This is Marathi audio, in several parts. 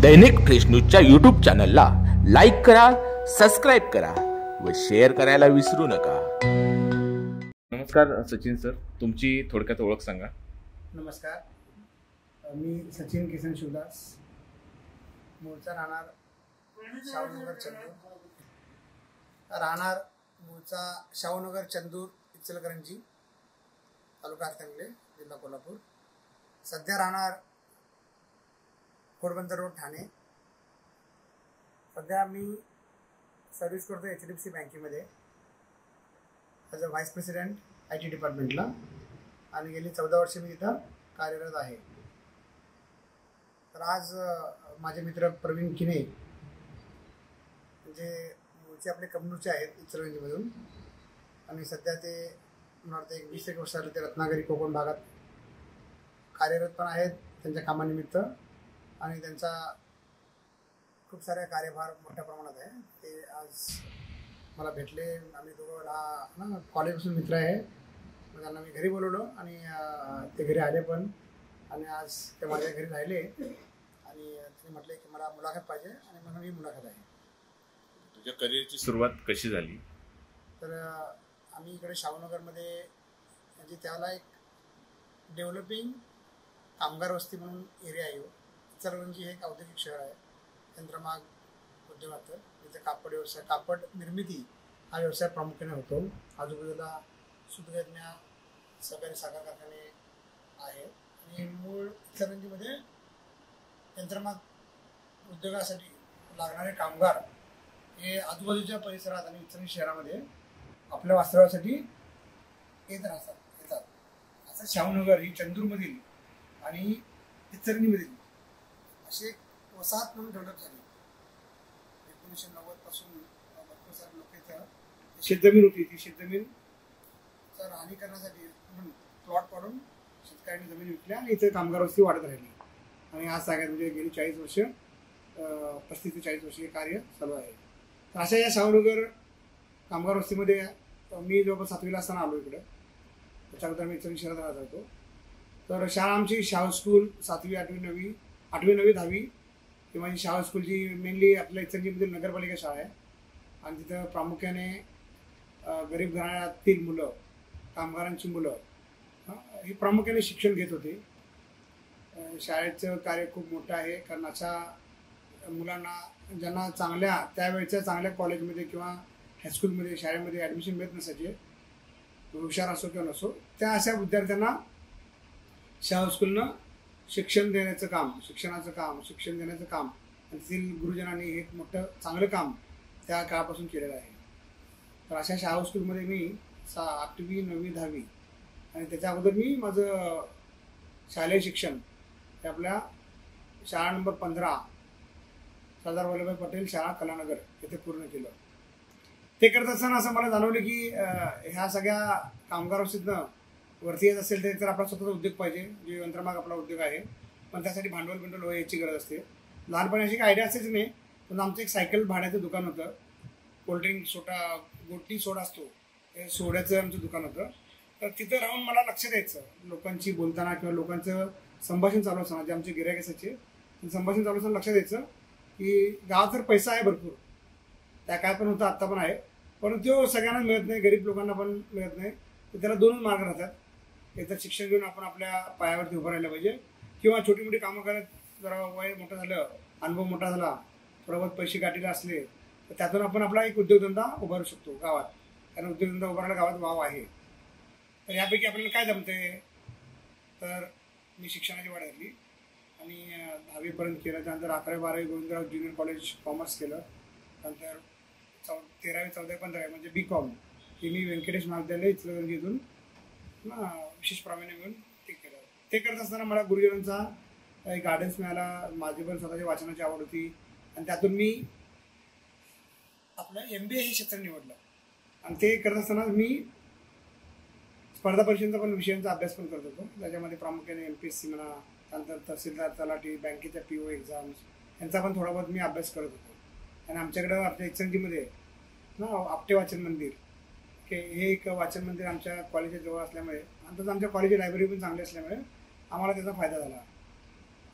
दैनिक फ्रेश न्यूजच्या यूट्यूब चॅनलला लाईक करा, सबस्क्राईब करा व शेअर करायला विसरू नका। नमस्कार सचिन सर, तुमची थोडक्यात ओळख सांगा। नमस्कार, मी सचिन किसन शिवदास, मूळचा राहणार शाहूनगर चंदूर, इचलकरंजी, तालुका हातकणंगले, जिल्हा कोल्हापूर। सध्या राहणार घोडबंदर रोड, ठाणे। सध्या मी सर्व्हिस करतो HDFC बँकेमध्ये as a vice president IT डिपार्टमेंटला, आणि गेली 14 वर्षे मी तिथं कार्यरत आहे। तर आज माझे मित्र प्रवीण किने, जे मूळचे आपले कमनूरचे आहेत इचलकरंजीमधून, आणि सध्या ते मला वाटतं 20-21 वर्ष झाले ते रत्नागिरी कोकण भागात कार्यरत पण आहेत त्यांच्या कामानिमित्त, आणि त्यांचा खूप साऱ्या कार्यभार मोठ्या प्रमाणात आहे। ते आज मला भेटले, आम्ही दोघं कॉलेजपासून मित्र आहे, मग त्यांना मी घरी बोलवलं आणि ते घरी आले पण, आणि आज ते माझ्या घरी राहिले आणि ते म्हटले की मला मुलाखत पाहिजे, आणि म्हणून ही मुलाखत आहे। तुझ्या करिअरची सुरुवात कशी झाली? तर आम्ही इकडे शाहूनगरमध्ये, म्हणजे त्याला एक डेव्हलपिंग कामगार वस्ती म्हणून एरिया आहे। इचलकरंजी हे एक औद्योगिक शहर आहे, यंत्रमाग उद्योगात, तिथे कापड व्यवसाय, कापड निर्मिती हा व्यवसाय प्रामुख्याने होतो। आजूबाजूला सुतगिरण्या, सहकारी साखर कारखाने आहेत, आणि मूळ इचलकरंजीमध्ये यंत्रमाग उद्योगासाठी लागणारे कामगार हे आजूबाजूच्या परिसरात आणि इचलकरंजी शहरामध्ये आपल्या वास्तव्यासाठी येतात। असं शाहूनगर ही चंदूरमधील आणि इचलकरंजीमधील अशी एक वसाहत म्हणून डेव्हलप झाली। 1990 पासून भरपूर सारे लोक इथं शेतजमीन होती, ती शेतजमीन राहणी करण्यासाठी म्हणून प्लॉट पाडून शेतकऱ्यांनी जमीन विकल्या, आणि इथे कामगार वस्ती वाढत राहिली, आणि आज सगळ्यात म्हणजे गेली 40 वर्ष 35 ते 40 वर्ष हे कार्य चालू आहे। तर अशा या शाहूनगर कामगार वस्तीमध्ये मी जवळपास 7वीला असताना आलो इकडं, त्याच्यानंतर मी इचलकरंजी शहरात राहत होतो। तर शाळा आमची शाहू स्कूल 7वी, 8वी, 9वी, 8वी, 9वी, 10वी ही माझी शाहू स्कूलची मेनली आपल्या इचलकरंजीमधील नगरपालिका शाळा आहे, आणि तिथं प्रामुख्याने गरीब घराण्यातील मुलं, कामगारांची मुलं ही प्रामुख्याने शिक्षण घेत होते। शाळेचं कार्य खूप मोठं आहे, कारण अशा मुलांना ज्यांना त्यावेळेच्या चांगल्या कॉलेजमध्ये किंवा हायस्कूलमध्ये, शाळेमध्ये ॲडमिशन मिळत नसायचे, हुशार असो किंवा नसो, त्या अशा विद्यार्थ्यांना शाहू स्कूलनं शिक्षण देण्याचं काम, शिक्षण देण्याचं काम, आणि तेथील गुरुजनांनी हे मोठं चांगलं काम त्या काळापासून केलेलं आहे। तर अशा शाहू स्कूलमध्ये मी 8वी, 9वी, 10वी, आणि त्याच्या अगोदर मी माझं शालेय शिक्षण हे आपल्या शाळा नंबर 15 सरदार वल्लभभाई पटेल शाळा कलानगर येथे पूर्ण केलं। ते करत असताना असं मला जाणवलं की ह्या सगळ्या कामगार वस्तीतनं वरती येत असेल तर आपला स्वतःचा उद्योग पाहिजे, जे यंत्रमाग आपला उद्योग आहे, पण त्यासाठी भांडवल याची गरज असते। लहानपणी अशी काही आयडिया असायची नाही, पण आमचं एक सायकल भाड्याचं दुकान होतं, कोल्ड्रिंक गोटी सोडा असतो, ते सोड्याचं आमचं दुकान होतं। तर तिथं राहून मला लक्ष द्यायचं, लोकांची बोलताना किंवा लोकांचं संभाषण चालू असताना, जे आमचे गिऱ्हाईक असायचे संभाषण चालू असताना लक्ष द्यायचं की गावात तर पैसा आहे भरपूर, त्या काय पण होतं, आत्ता पण आहे, परंतु तो सगळ्यांना मिळत नाही, गरीब लोकांना पण मिळत नाही। तर त्याला 2 मार्ग राहतात, एक तर शिक्षण घेऊन आपण आपल्या पायावरती उभं राहिलं पाहिजे, किंवा छोटी मोठी कामं करत जरा वय मोठं झालं, अनुभव मोठा झाला, थोडा बहुत पैसे गाठीला असले, तर त्यातून आपण आपला एक उद्योगधंदा उभारू शकतो गावात, कारण उद्योगधंदा उभारायला गावात वाव आहे। तर यापैकी आपल्याला काय जमते, तर मी शिक्षणाची वाढ घातली आणि 10वीपर्यंत केलं, त्यानंतर 11वी, 12वी गोविंदराव ज्युनियर कॉलेज कॉमर्स केलं, नंतर 13वी, 14वी, 15वी म्हणजे BCom हे मी व्यंकटेश महाविद्यालय इचलकरंजीतून विशेष प्रावीण्य मिळून ते केलं। ते करत असताना मला गुरुजनांचा एक गायडन्स मिळाला, माझी पण स्वतःची वाचनाची आवड होती, आणि त्यातून मी आपलं MBA हे क्षेत्र निवडलं, आणि ते करत असताना मी स्पर्धा परीक्षांचा पण विषयांचा अभ्यास पण करत होतो। त्याच्यामध्ये प्रामुख्याने MPSC म्हणा, त्यानंतर तहसीलदार, तलाठी, बँकेच्या PO एक्झाम्स यांचा पण थोडा बहुत मी अभ्यास करत होतो। आणि आमच्याकडं आपल्या इचलकरंजीमध्ये आपटे वाचन मंदिर हे एक वाचन मंदिर आमच्या कॉलेजच्या जवळ असल्यामुळे, आणि तसं आमच्या कॉलेजची लायब्ररी पण चांगली असल्यामुळे आम्हाला त्याचा फायदा झाला।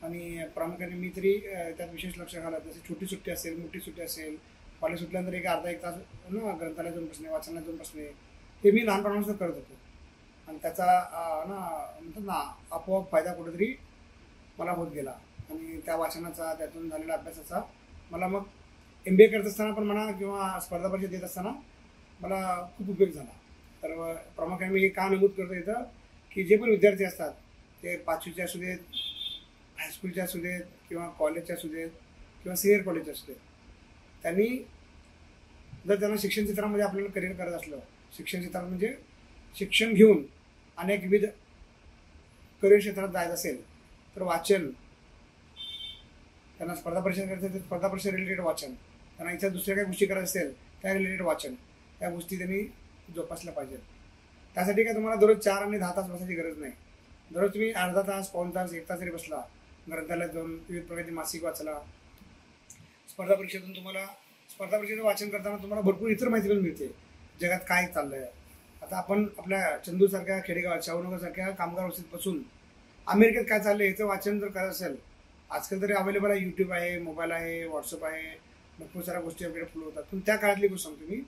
आणि प्रामुख्याने मी तरी त्यात विशेष लक्ष घालत, जसे छोटी सुट्टी असेल, मोठी सुट्टी असेल, कॉलेज सुटल्यानंतर एक अर्धा एक तास ना ग्रंथालयात जाऊन बसणे, वाचनालयात जाऊन बसणे, हे मी लहानपणापासून करत होतो. आणि त्याचा ना म्हणतात ना आपोआप फायदा कुठेतरी मला होत गेला. आणि त्या वाचनाचा, त्यातून झालेल्या अभ्यासाचा मला मग MBA करत असताना पण म्हणा किंवा स्पर्धा परीक्षा देत असताना मला खूप उपयोग झाला. तर प्रामुख्याने मी हे का नमूद करतो इथं, की जे पण विद्यार्थी असतात ते 5वीचे असू देत, हायस्कूलचे असू देत किंवा कॉलेजचे असू देत किंवा सिनियर कॉलेजचे असू देत, त्यांनी जर त्यांना शिक्षण क्षेत्रामध्ये आपल्याला करिअर करत असलं, शिक्षण क्षेत्रात म्हणजे शिक्षण घेऊन अनेक विविध करिअर क्षेत्रात जायचं असेल तर वाचन, त्यांना स्पर्धा परीक्षा करायचं असेल तर स्पर्धा परीक्षा रिलेटेड वाचन, त्यांना इतर दुसऱ्या काही गोष्टी करायचं असेल त्या रिलेटेड वाचन, त्या गोष्टी त्यांनी जोपासल्या पाहिजेत. त्यासाठी काय तुम्हाला दररोज 4 आणि 10 तास बसायची गरज नाही. दररोज तुम्ही अर्धा तास, पाऊण तास, 1 तास जरी बसला, ग्रंथालयात जाऊन विविध प्रकारचे मासिक वाचला, स्पर्धा परीक्षेतून तुम्हाला स्पर्धा परीक्षेचं वाचन करताना तुम्हाला भरपूर इतर माहिती पण मिळते, जगात काय चाललंय. आता आपण आपल्या चंदूरसारख्या खेडेगावात, शाहूनगरसारख्या कामगार वस्तीत बसून अमेरिकेत काय चाललंय याचं वाचन जर करायचं असेल, आजकाल तरी अवेलेबल आहे, यूट्यूब आहे, मोबाईल आहे, व्हॉट्सअप आहे, भरपूर साऱ्या गोष्टी आपल्याकडे फॉलो होतात. पण त्या काळातली गोष्ट सांगतो मी.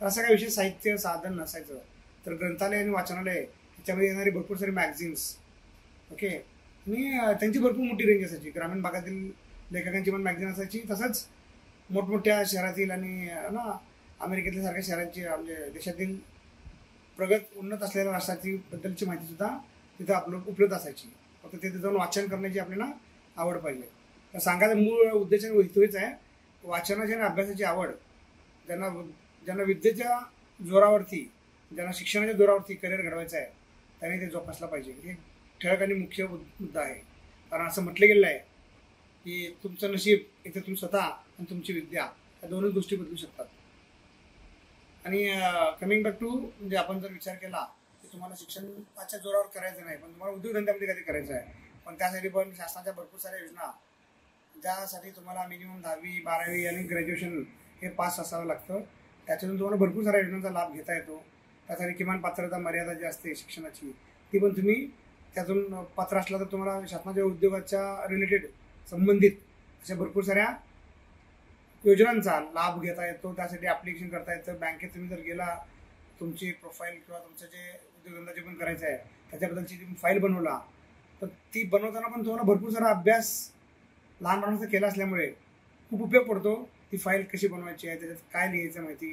तर असं काही विशेष साहित्य साधन नसायचं, तर ग्रंथालय आणि वाचनालय ह्याच्यामध्ये येणारी भरपूर सारे मॅगझिन्स, ओके, आणि त्यांची भरपूर मोठी रेंज असायची. ग्रामीण भागातील लेखकांची पण मॅगझिन असायची, तसंच मोठमोठ्या शहरातील आणि ना अमेरिकेतल्या सारख्या शहरांची, म्हणजे देशातील प्रगत उन्नत असलेल्या राष्ट्राची बद्दलची माहिती सुद्धा तिथं उपलब्ध असायची. फक्त तिथे जाऊन वाचन करण्याची आपल्याला आवड पाहिजे. तर सांगायचं मूळ उद्देश हेच आहे, वाचनाची आणि अभ्यासाची आवड, ज्यांना विद्येच्या जोरावरती, ज्यांना शिक्षणाच्या जोरावरती करिअर घडवायचं आहे, त्यांनी ते जोपासलं पाहिजे. हे ठळक आणि मुख्य मुद्दा आहे. कारण असं म्हटलं गेलं आहे की तुमचं नशीब इथे तुम्ही स्वतः आणि तुमची विद्या या दोनच गोष्टी बदलू शकतात. आणि कमिंग बॅक टू, म्हणजे आपण जर विचार केला की तुम्हाला शिक्षणाच्या जोरावर करायचं नाही, पण तुम्हाला उद्योगधंद्यामध्ये कधी करायचं आहे, पण त्यासाठी पण शासनाच्या भरपूर साऱ्या योजना, ज्यासाठी तुम्हाला मिनिमम 10वी 12वी आणि ग्रॅज्युएशन हे पास असावं लागतं. त्याच्यातून तुम्हाला भरपूर साऱ्या योजनांचा लाभ घेता येतो. त्यासाठी किमान पात्रता मर्यादा जी असते शिक्षणाची, ती पण तुम्ही त्यातून पात्र असला तर तुम्हाला शासनाच्या उद्योगाच्या रिलेटेड संबंधित अशा भरपूर साऱ्या योजनांचा लाभ घेता येतो. त्यासाठी ॲप्लिकेशन करता येतं. बँकेत तुम्ही जर गेला, तुमची प्रोफाईल किंवा तुमचं जे उद्योगधंदा जे पण करायचं आहे त्याच्याबद्दलची तुम्ही फाईल बनवला, तर ती बनवताना पण तुम्हाला भरपूर सारा अभ्यास लहानपणापासून केला असल्यामुळे खूप उपयोग पडतो. ती फाईल कशी बनवायची आहे, त्याच्यात काय लिहायचं माहिती,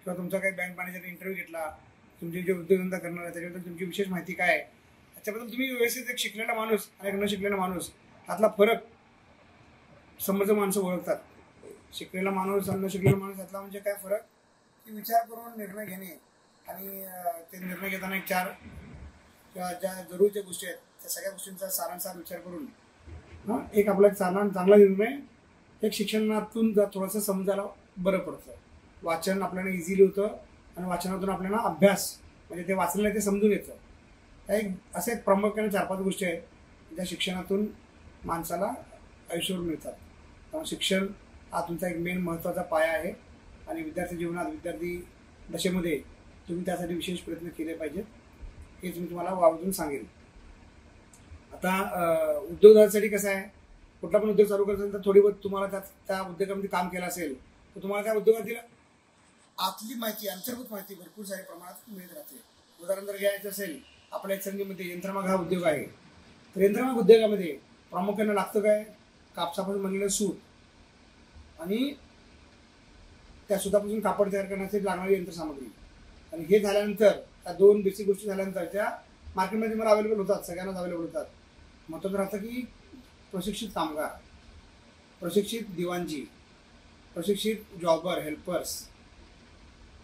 किंवा तुमचा काही बँक मॅनेजरने इंटरव्ह्यू घेतला, तुमचे जे उद्योगधंदा करणार आहे त्याच्याबद्दल तुमची विशेष माहिती काय आहे, त्याच्याबद्दल तुम्ही व्यवस्थित एक शिकलेला माणूस आणि एक न शिकलेला माणूस ह्यातला फरक समोरचं माणसं ओळखतात. शिकलेला माणूस आणि न शिकलेला माणूस ह्यातला म्हणजे काय फरक, की विचार करून निर्णय घेणे आणि ते निर्णय घेताना एक 4 किंवा ज्या जरुरीच्या गोष्टी आहेत त्या सगळ्या गोष्टींचा सारांसार विचार करून एक आपला चांगला निर्णय एक शिक्षणातून थोडंसं समजायला बरं पडतं. वाचन आपल्याला इझिली होतं आणि वाचनातून आपल्याला अभ्यास म्हणजे ते वाचलेलं ते समजून येतं. असे प्रामुख्याने 4-5 गोष्टी आहेत ज्या शिक्षणातून माणसाला आयुष्यभर मिळतात. त्यामुळे शिक्षण हा तुमचा एक मेन महत्त्वाचा पाया आहे आणि विद्यार्थी जीवनात, विद्यार्थी दशेमध्ये तुम्ही त्यासाठी विशेष प्रयत्न केले पाहिजेत, हेच मी तुम्हाला आवर्जून सांगेन. आता उद्योगासाठी कसं आहे, कुठला पण उद्योग चालू करायचा असेल तर थोडी बहुत तुम्हाला त्या उद्योगामध्ये काम केलं असेल तर तुम्हाला त्या उद्योगातील आतली माहिती, अंतर्गत माहिती भरपूर साऱ्या प्रमाणात मिळत राहते. उदाहरण जर घ्यायचं असेल, आपल्या इचलकरंजीमध्ये यंत्रमाग हा उद्योग आहे, तर यंत्रमाग उद्योगामध्ये प्रामुख्याने लागतं काय, कापसापासून बनलेलं सूत आणि त्या सुतापासून कापड तयार करण्यासाठी लागणारी यंत्रसामग्री. आणि हे झाल्यानंतर त्या 2 बेसिक गोष्टी झाल्यानंतर त्या मार्केटमध्ये मला अवेलेबल होतात, सगळ्यांनाच अवेलेबल होतात. महत्त्वाचं राहतं की प्रशिक्षित कामगार, प्रशिक्षित दिवाणजी, प्रशिक्षित जॉबर, हेल्पर्स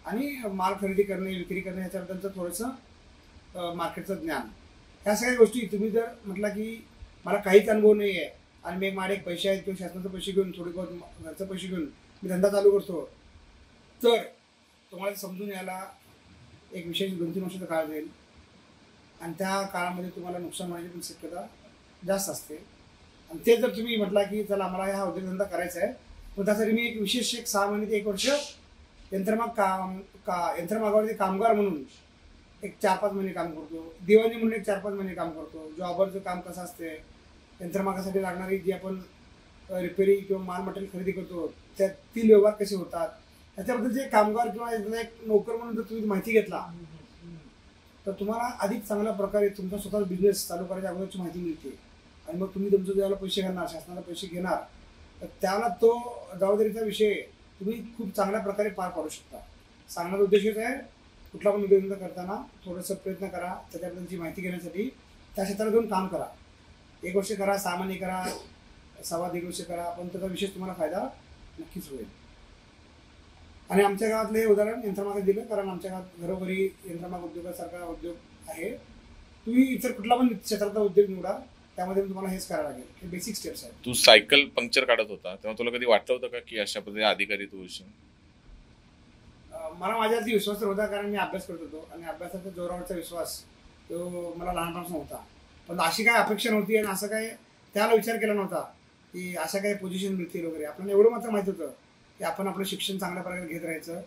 आणि माल खरेदी करणे, विक्री करणे ह्याच्याबद्दलचं थोडंसं मार्केटचं ज्ञान. ह्या सगळ्या गोष्टी तुम्ही जर म्हटलं की मला काहीच अनुभव नाही आहे आणि मी माझे पैसे आहेत किंवा शासनाचे पैसे घेऊन, थोडे बहुत घरचे पैसे घेऊन मी धंदा चालू करतो, तर तुम्हाला समजून यायला एक विशेष 2-3 वर्षाचा काळ जाईल आणि त्या काळामध्ये तुम्हाला नुकसान होण्याची पण शक्यता जास्त असते. आणि ते जर तुम्ही म्हटला की चला मला हा उद्योगधंदा करायचा आहे, पण त्यासाठी मी एक विशेष 6 महिने ते 1 वर्ष यंत्रमागावरती कामगार म्हणून एक 4-5 महिने काम करतो, दिवाणी म्हणून एक 4-5 महिने काम करतो, जॉबरचं काम कसं असते यंत्रमागासाठी लागणारी जी आपण रिपेरिंग किंवा माल मटेरियल खरेदी करतो त्यातील व्यवहार कसे होतात त्याच्याबद्दल जे कामगार किंवा एक नोकर म्हणून जर तुम्ही माहिती घेतला तर तुम्हाला अधिक चांगल्या प्रकारे तुमचा स्वतः बिझनेस चालू करायच्या अगोदरची माहिती मिळते. आणि मग तुम्ही तुमचं ज्याला पैसे घेणार शासनाला पैसे घेणार तर त्याला तो जबाबदारीचा विषय तुम्ही खूप चांगल्या प्रकारे पार पाडू शकता. सांगण्याचा उद्देश हेच आहे कुठला पण उद्योगधंदा करताना थोडंसं प्रयत्न करा त्याच्याबद्दलची माहिती घेण्यासाठी त्या क्षेत्रात जाऊन काम करा. 1 वर्ष करा 6 महिने करा 1.5 वर्ष करा पण त्याचा विशेष तुम्हाला फायदा नक्कीच होईल. आणि आमच्या गावातलं हे उदाहरण यंत्रमाग दिलं कारण आमच्या गावात घरोघरी यंत्रमाग उद्योगासारखा उद्योग आहे. तुम्ही इतर कुठला पण क्षेत्रातला उद्योग निवडा त्यामध्ये तुम्हाला हेच करावं लागेल. हे बेसिक स्टेप्स आहेत. तू सायकल पंक्चर काढत होता तेव्हा तुला कधी वाटलं होतं का की अशा पद्धतीने अधिकारी तू होशील? मला माझ्यावरती विश्वास तर होता कारण मी अभ्यास करत होतो आणि अभ्यासाचा जोरावरचा विश्वास तो मला लहानपणापासून होता. पण अशी काय अपेक्षा नव्हती आणि असं काय त्याला विचार केला नव्हता की अशा काही पोझिशन मिळतील वगैरे. आपल्याला एवढं मात्र माहिती होतं की आपण आपलं शिक्षण चांगल्या प्रकारे घेत राहायचं.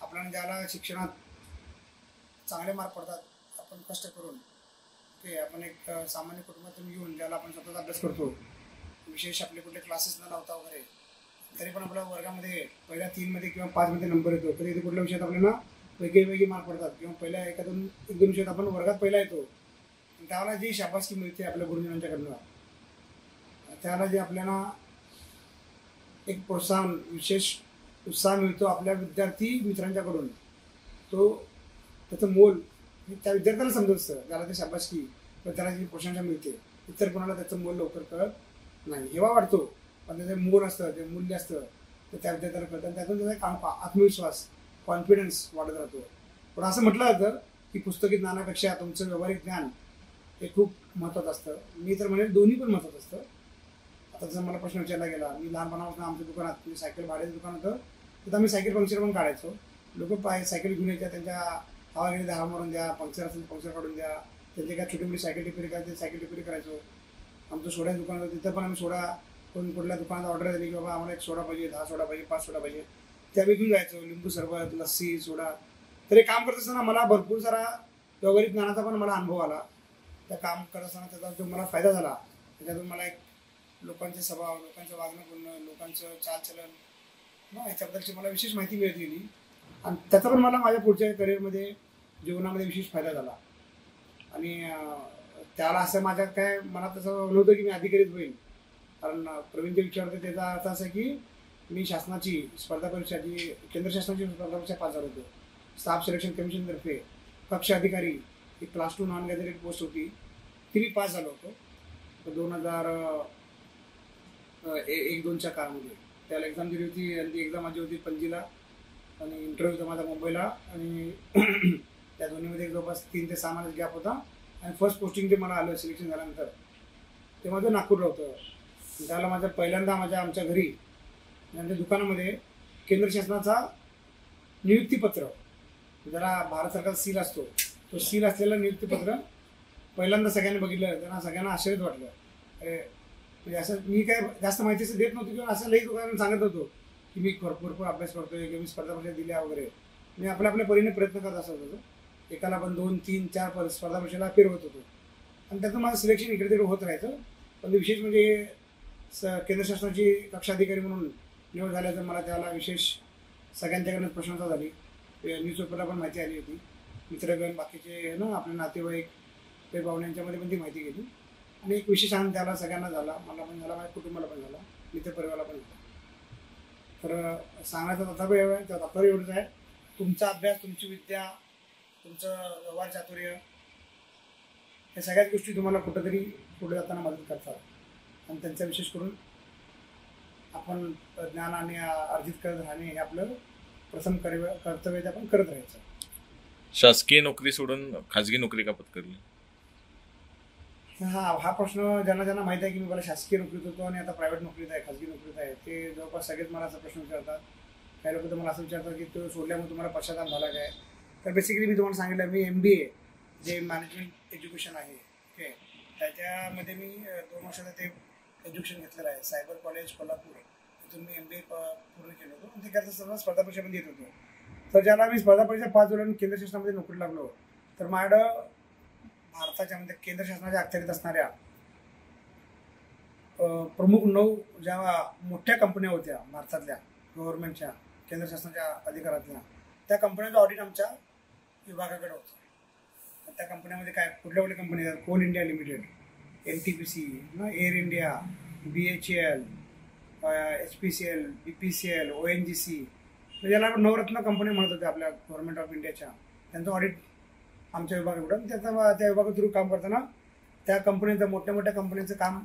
आपल्याला ज्याला शिक्षणात चांगले मार्क पडतात आपण कष्ट करून ते आपण एक सामान्य कुटुंबातून घेऊन ज्याला आपण स्वतःचा अभ्यास करतो विशेष आपले कुठले क्लासेस न लावता वगैरे तरी पण आपल्या वर्गामध्ये पहिल्या 3 मध्ये किंवा 5 मध्ये नंबर येतो. तरी इथे कुठल्या विषयात आपल्याला वेगळे मार्क पडतात किंवा पहिल्या 1-2 विषयात आपण वर्गात पहिला येतो. त्याला जी शाबासकी मिळते आपल्या गुरुजनांच्याकडनं त्याला जे आपल्याला एक प्रोत्साहन विशेष उत्साह मिळतो आपल्या विद्यार्थी मित्रांच्याकडून तो त्याचं मोल त्या विद्यार्थ्याला समजत असतं ज्याला ते शाबासकी किंवा त्याला जी प्रशंसा मिळते. इतर कोणाला त्याचं मोल लवकर कळत नाही. हेवा वाटतो पण त्याचं मोल असतं जे मूल्य असतं ते त्या विद्यार्थ्याला कळतं आणि त्यातून त्याचा आत्मविश्वास कॉन्फिडन्स वाढत राहतो. पण असं म्हटलं जातं की पुस्तकी ज्ञानापेक्षा तुमचं व्यावहारिक ज्ञान हे खूप महत्त्वाचं असतं. मी तर म्हणेल दोन्ही पण महत्त्वाचं असतं. आता जर मला प्रश्न विचारला गेला मी लहानपणापासून आमच्या दुकानात म्हणजे सायकल भाड्याचं दुकान होतं तिथं आम्ही सायकल पंक्चर पण काढायचो. लोक सायकल घेऊन यायच्या त्यांच्या हवा गेली हवा मारून द्या पंक्चर असेल पंक्चर काढून द्या त्यांचे काय छोटी मोठी सायकल रिपेअर करायचे सायकल रिपेअर करायचो. आमचं सोड्याचं दुकान होतं तिथं पण आम्ही सोडा कोण कुठल्या दुकानात ऑर्डर दिली की बाबा आम्हाला 1 सोडा पाहिजे 10 सोडा पाहिजे 5 सोडा पाहिजे त्या घेऊन जायचो. लिंबू सरबत लस्सी सोडा. तर हे काम करत असताना मला भरपूर सारा व्यावहारिक ज्ञानाचा पण मला अनुभव आला. त्या काम करत असताना त्याचा जो मला फायदा झाला त्याच्यातून मला एक लोकांचे स्वभाव लोकांचं वागणं बोलणं लोकांचं चालचलन ह्याच्याबद्दलची मला विशेष माहिती मिळत गेली आणि त्याचा पण मला माझ्या पुढच्या करिअरमध्ये जीवनामध्ये विशेष फायदा झाला. आणि त्याला असं माझ्या काय मनात तसं नव्हतं की मी अधिकारीच होईल कारण प्रवीण जे विचारते त्याचा अर्थ असा की मी शासनाची स्पर्धा परीक्षा जी केंद्र शासनाची स्पर्धा परीक्षा पास झालो होतो. स्टाफ सिलेक्शन कमिशनतर्फे कक्ष अधिकारी ही क्लास 2 नॉन गॅझेटेड पोस्ट होती ती मी पास झालो होतो 2001-2च्या काळामध्ये. त्याला एक्झाम दिली होती आणि ती एक्झाम माझी होती पणजीला आणि इंटरव्ह्यू होता माझा मुंबईला आणि त्या दोन्हीमध्ये जवळपास 3 ते 6 महिन्याचा गॅप होता. आणि फर्स्ट पोस्टिंग जे मला आलं सिलेक्शन झाल्यानंतर ते माझं नागपूरला होतं. त्याला माझं पहिल्यांदा आमच्या घरी आमच्या दुकानामध्ये केंद्र शासनाचा नियुक्तीपत्र ज्याला भारत सरकारचा सील असतो तो सील असलेलं नियुक्तीपत्र पहिल्यांदा सगळ्यांनी बघितलं. त्यांना सगळ्यांना आश्चर्य वाटलं. अरे म्हणजे असं मी काय जास्त माहिती असं देत नव्हती किंवा असं लई दुकानात सांगत होतो की मी भरपूर अभ्यास करतोय किंवा मी स्पर्धा परीक्षा दिल्या वगैरे. मी आपल्या परीने प्रयत्न करत असत होतो. एकाला पण 2, 3, 4 स्पर्धा परीक्षेला फिरवत होतो आणि त्यातून माझं सिलेक्शन इकडे तिकडे होत राहायचं. पण विशेष म्हणजे केंद्र शासनाची कक्षाधिकारी म्हणून निवड झाल्याचं मला त्याला विशेष सगळ्यांच्याकडनं प्रशंसा झाली. न्यूजपेपरला पण माहिती आली होती. मित्रगण बाकीचे ना आपले नातेवाईक ते पाहुण्यांच्यामध्ये पण ती माहिती गेली आणि एक विशेष आनंद त्याला सगळ्यांना झाला. मला पण झाला माझ्या कुटुंबाला पण झाला मित्रपरिवाराला पण झाला. तर सांगायचं तात्पर्य एवढंच आहे तुमचा अभ्यास तुमची विद्या तुमचं व्यवहार चातुर्य या सगळ्याच गोष्टी तुम्हाला कुठंतरी पुढे जाताना मदत करतात आणि त्यांचा विशेष करून आपण ज्ञान आणि अर्जित करत राहणे हे आपलं प्रथम कर्तव्य ते आपण करत राहायचं. शासकीय नोकरी सोडून खाजगी नोकरी का पत्करली? हा प्रश्न ज्यांना माहिती आहे की मी मला शासकीय नोकरीत होतो आणि आता प्रायव्हेट नोकरीत आहे खाजगी नोकरीत आहे ते जवळपास सगळेच मला असा प्रश्न विचारतात. काही लोक तर मला असं विचारतात की तो सोडल्यामुळे तुम्हाला पश्चाताप झाला काय. तर बेसिकली मी तुम्हाला सांगितलं मी MBA जे मॅनेजमेंट एज्युकेशन आहे ओके त्याच्यामध्ये मी 2 वर्षाचं ते एज्युकेशन घेतलेलं आहे. सायबर कॉलेज कोल्हापूर तिथून मी MBA पूर्ण केलं होतं आणि ते करत असताना स्पर्धा परीक्षा पण देत होतो. तर ज्याला मी स्पर्धा परीक्षा पास झालो आणि केंद्र शासनामध्ये नोकरी लागलो तर माझ्याकडं भारताच्या म्हणजे केंद्र शासनाच्या अखत्यारीत असणाऱ्या प्रमुख 9 ज्या मोठ्या कंपन्या होत्या भारतातल्या गव्हर्नमेंटच्या केंद्र शासनाच्या अधिकारातल्या, त्या कंपन्यांचं ऑडिट आमच्या विभागाकडे होतं. त्या कंपन्यामध्ये काय कुठल्या कुठल्या कंपनी आहेत? Coal India Limited, NTPC, Air India, BHEL, HPCL, BPCL, ONGC, ज्याला नवरत्न कंपनी म्हणत होत्या आपल्या गव्हर्नमेंट ऑफ इंडियाच्या, त्यांचं ऑडिट आमच्या विभागाकडून. त्या विभागा थ्रू काम करताना त्या कंपनीचं मोठ्या मोठ्या कंपन्यांचं काम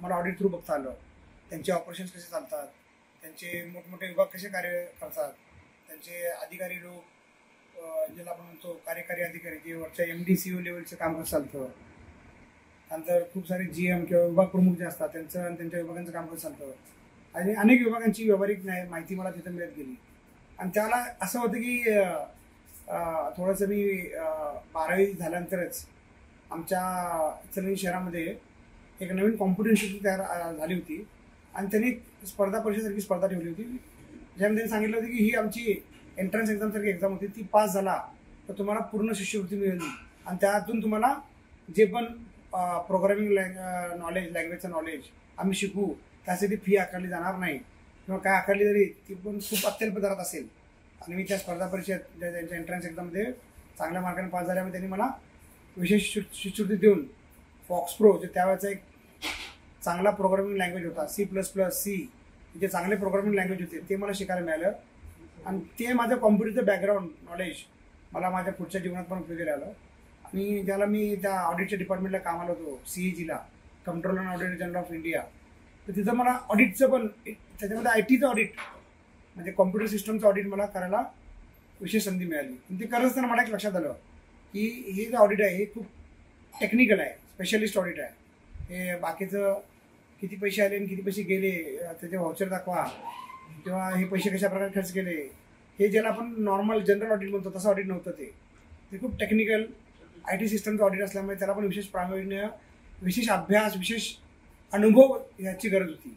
मला ऑडिट थ्रू बघता आलं. त्यांचे ऑपरेशन्स कसे चालतात, त्यांचे मोठमोठे विभाग कसे कार्य करतात, त्यांचे अधिकारी लोक ज्याला आपण म्हणतो कार्यकारी अधिकारी, जे वरच्या MD CEO लेवलचं काम कसं चालतं, नंतर खूप सारे GM किंवा विभाग प्रमुख जे असतात त्यांचं आणि त्यांच्या विभागांचं काम कसं चालतं, आणि अनेक विभागांची व्यावहारिक माहिती मला तिथं मिळत गेली. आणि त्याला असं होतं की थोडंसं मी 12वी झाल्यानंतरच आमच्या इचलकरंजी शहरामध्ये एक नवीन कॉम्पिटिशन तयार झाली होती, आणि त्यांनी स्पर्धा परीक्षेसारखी स्पर्धा ठेवली होती, ज्यामध्ये त्यांनी सांगितलं होतं की ही आमची एंट्रन्स एक्झामसारखी एक्झाम होती, ती पास झाला तर तुम्हाला पूर्ण शिष्यवृत्ती मिळेल, आणि त्यातून तुम्हाला जे पण प्रोग्रामिंग नॉलेज, लँग्वेजचं नॉलेज आम्ही शिकू, त्यासाठी फी आकारली जाणार नाही, किंवा काय आकारली तरी ती पण खूप अत्यल्प दरात असेल. आणि मी त्या स्पर्धा परीक्षेत त्यांच्या एंट्रन्स एक्झाममध्ये चांगल्या मार्काने पास झाल्यामुळे त्यांनी मला विशेष शिष्यवृत्ती देऊन फॉक्सप्रो, जे त्यावेळेचा एक चांगला प्रोग्रामिंग लँग्वेज होता, C++, जे चांगले प्रोग्रामिंग लँग्वेज होते ते मला शिकायला मिळालं. आणि ते माझं कॉम्प्युटरचं बॅकग्राऊंड नॉलेज मला माझ्या पुढच्या जीवनात पण उपयोगी आलं. आणि ज्याला मी त्या ऑडिटच्या डिपार्टमेंटला कामाला होतो, CAG, controller and auditor general of India, तर तिथं मला ऑडिटचं पण, त्याच्यामध्ये ITचं ऑडिट म्हणजे कॉम्प्युटर सिस्टमचं ऑडिट मला करायला विशेष संधी मिळाली. आणि ते करत असताना मला एक लक्षात आलं की हे जे ऑडिट आहे हे खूप टेक्निकल आहे, स्पेशलिस्ट ऑडिट आहे. हे बाकीचं किती पैसे आले आणि किती पैसे गेले त्याचे व्हाउचर दाखवा, किंवा हे पैसे कशा प्रकारे खर्च केले, हे ज्याला आपण नॉर्मल जनरल ऑडिट म्हणतो तसं ऑडिट नव्हतं. ते खूप टेक्निकल IT सिस्टमचं ऑडिट असल्यामुळे त्याला पण विशेष प्रावीण्य, विशेष अभ्यास, विशेष अनुभव याची गरज होती.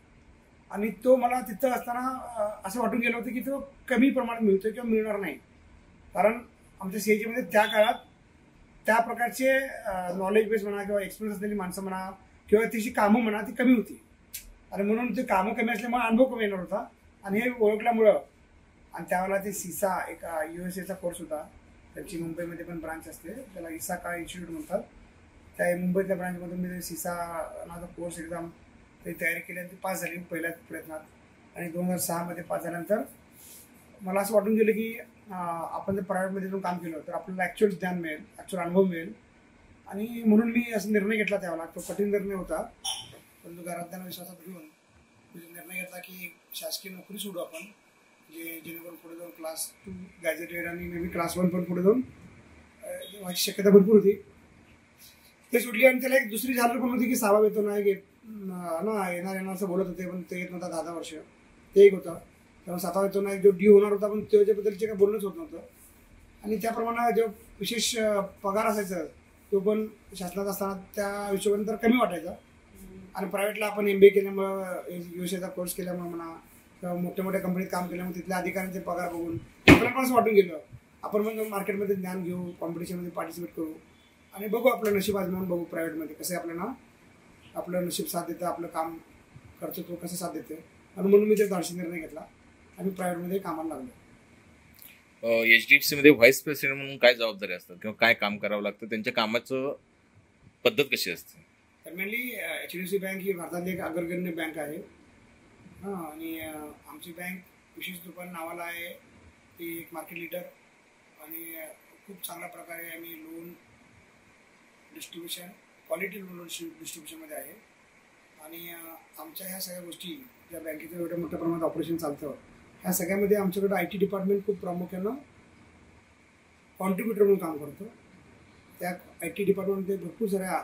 आणि तो मला तिथं असताना असं वाटून गेलं होतं की तो कमी प्रमाणात मिळतो किंवा मिळणार नाही, कारण आमच्या CAG त्या काळात त्या प्रकारचे नॉलेज बेस म्हणा किंवा एक्सपिरियन्स असलेली माणसं म्हणा किंवा त्याची कामं म्हणा ती कमी होती. आणि म्हणून ते कामं कमी असल्यामुळे अनुभव कमी येणार होता. आणि हे ओळखल्यामुळं, आणि त्यावेळेला ते CISA एक USA कोर्स होता, त्यांची मुंबईमध्ये पण ब्रांच असते, त्याला ISACA इन्स्टिट्यूट म्हणतात. त्या मुंबईतल्या ब्रांचमधून मी CISA नावाचा कोर्स एक्झाम ते तयारी केली आणि ती पास झाली पहिल्याच प्रयत्नात. आणि 2006 पास झाल्यानंतर मला असं वाटून गेलं की आपण जर प्रायव्हेटमध्ये जाऊन काम केलं तर आपल्याला ॲक्च्युअल ज्ञान मिळेल, ॲक्च्युअल अनुभव मिळेल. आणि म्हणून मी असा निर्णय घेतला त्यावेळेला. तो कठीण निर्णय होता, परंतु घरातल्यांना विश्वासात घेऊन मी निर्णय घेतला की शासकीय नोकरी सोडू आपण, जेणेकरून पुढे जाऊन क्लास 2 गॅजेटेड आणि मे बी क्लास 1 पण पुढे जाऊन व्हायची शक्यता भरपूर होती. ते सोडली. आणि त्याला एक दुसरी झालं पण होती की 6वा वेतन आहे ना येणार असं बोलत होते, पण ते येत नव्हता 10 वर्ष, ते एक होतं. तेव्हा 7वा वेतन जो ड्यू होणार होता, पण त्याच्याबद्दलचे काही बोलणंच होत नव्हतं. आणि त्याप्रमाणे जो विशेष पगार असायचा तो पण शासनात असताना त्या हिशोबाने तर कमी वाटायचा. आणि प्रायव्हेटला आपण MBA केल्यामुळं, USAचा कोर्स केल्यामुळे म्हणा किंवा मोठ्या मोठ्या कंपनीत काम केल्यामुळे तिथल्या अधिकाऱ्यांचे पगार बघून आपल्याला पण असं वाटून गेलं आपण मग मार्केटमध्ये ज्ञान घेऊ, कॉम्पिटिशनमध्ये पार्टिसिपेट करू आणि बघू आपलं नशीब आजमावून बघू प्रायव्हेटमध्ये कसं आपल्याला आपलं नशीब साथ देतं, आपलं काम कर्तृत्व कसं साथ देतं. आणि म्हणून मी ते धाडसी निर्णय घेतला आणि प्रायव्हेटमध्ये कामाला लागलो. HDFC मध्ये व्हाईस प्रेसिडेंट म्हणून काय जबाबदारी असतात किंवा काय काम करावं लागतं, त्यांच्या कामाचं पद्धत कशी असते? तर मेनली HDFC बँक ही भारतातली एक अग्रगण्य बँक आहे. आणि आमची बँक विशेष रूपाने नावाला आहे, ती एक मार्केट लीडर आणि खूप चांगल्या प्रकारे आम्ही लोन डिस्ट्रीब्युशन, क्वालिटी लोन डिस्ट्रीब्युशनमध्ये आहे. आणि आमच्या ह्या सगळ्या गोष्टी ज्या बँकेचं एवढ्या मोठ्या प्रमाणात ऑपरेशन चालतं, ह्या सगळ्यामध्ये आमच्याकडं IT डिपार्टमेंट खूप प्रामुख्यानं कॉन्ट्रीब्युटर म्हणून काम करतो. त्या IT डिपार्टमेंटमध्ये भरपूर साऱ्या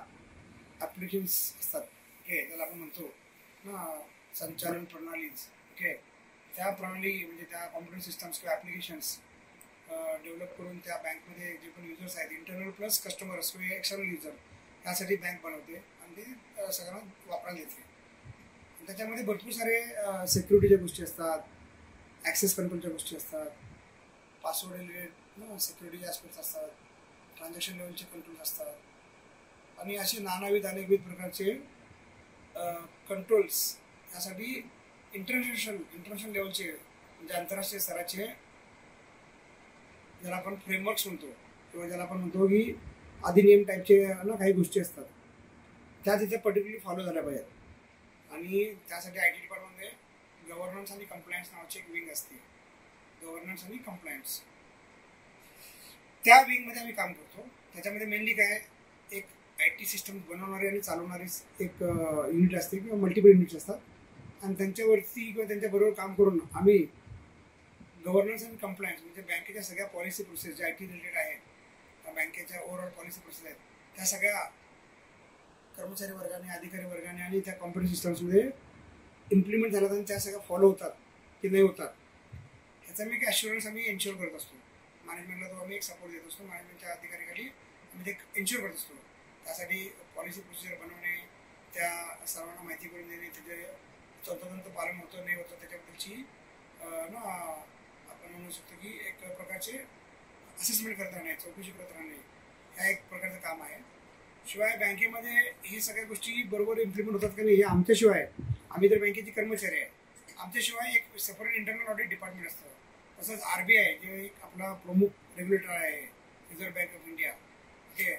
ॲप्लिकेशन्स असतात, ओके, त्याला आपण म्हणतो संचालन प्रणालीज, ओके. त्या प्रणाली म्हणजे त्या कॉम्प्युटर सिस्टम्स किंवा ॲप्लिकेशन्स डेव्हलप करून त्या बँकमध्ये जे पण युजर्स आहेत, इंटरनल प्लस कस्टमर्स किंवा एक्सटर्नल युजर, त्यासाठी बँक बनवते आणि ते सगळ्यांना वापरायला देते. त्याच्यामध्ये भरपूर सारे सिक्युरिटीच्या गोष्टी असतात, ॲक्सेस कंट्रोलच्या गोष्टी असतात, पासवर्ड रिलेटेड सिक्युरिटीचे ॲस्पेक्ट्स असतात, ट्रान्झॅक्शन लेवलचे कंट्रोल्स असतात आणि असे नानाविध अनेकविध प्रकारचे कंट्रोल्स यासाठी इंटरनॅशनल लेवलचे म्हणजे आंतरराष्ट्रीय स्तराचे ज्याला आपण फ्रेमवर्क्स म्हणतो किंवा ज्याला आपण म्हणतो की अधिनियम टाईपचे ना काही गोष्टी असतात त्या तिथे पर्टिक्युलरली फॉलो झाल्या पाहिजेत. आणि त्यासाठी IT डिपार्टमेंटमध्ये गव्हर्नन्स आणि कंप्लायन्स नावाची एक विंग असते. गव्हर्नन्स आणि कंप्लायन्स त्या विंगमध्ये आम्ही काम करतो. त्याच्यामध्ये मेनली काय एक IT सिस्टम बनवणारी आणि चालवणारी एक युनिट असते किंवा मल्टिपल युनिट्स असतात आणि त्यांच्यावरती किंवा त्यांच्याबरोबर काम करून आम्ही गव्हर्नन्स आणि कंप्लायन्स म्हणजे बँकेच्या सगळ्या पॉलिसी प्रोसेस ज्या IT रिलेटेड आहेत बँकेच्या ओव्हरऑल पॉलिसी प्रोसेस आहेत त्या सगळ्या कर्मचारी वर्गाने अधिकारी वर्गाने आणि त्या कंपनी सिस्टम्समध्ये इम्प्लिमेंट झाल्या आणि त्या सगळ्या फॉलो होतात की नाही होतात ह्याचा मी एक ॲश्युरन्स आम्ही एन्श्युअर करत असतो. मॅनेजमेंटला तो आम्ही एक सपोर्ट देत असतो. मॅनेजमेंटच्या अधिकाऱ्याखाली आम्ही ते एन्श्युअर करत असतो. त्यासाठी पॉलिसी प्रोसिजर बनवणे त्या सर्वांना माहिती करून देणे त्याचे तंतोतंत पालन होतं नाही होतं त्याच्याबद्दलची ना आपण म्हणू शकतो की एक प्रकारचे असेसमेंट करत राहणे चौकशी करत राहणे ह्या एक प्रकारचं काम आहे. शिवाय बँकेमध्ये हे सगळ्या गोष्टी बरोबर इम्प्लिमेंट होतात का नाही हे आमच्याशिवाय आम्ही तर बँकेचे कर्मचारी आहे आमच्याशिवाय एक सेपरेट इंटरनल ऑडिट डिपार्टमेंट असतं. तसंच RBI जे एक आपला प्रमुख रेग्युलेटर आहे reserve bank of India okay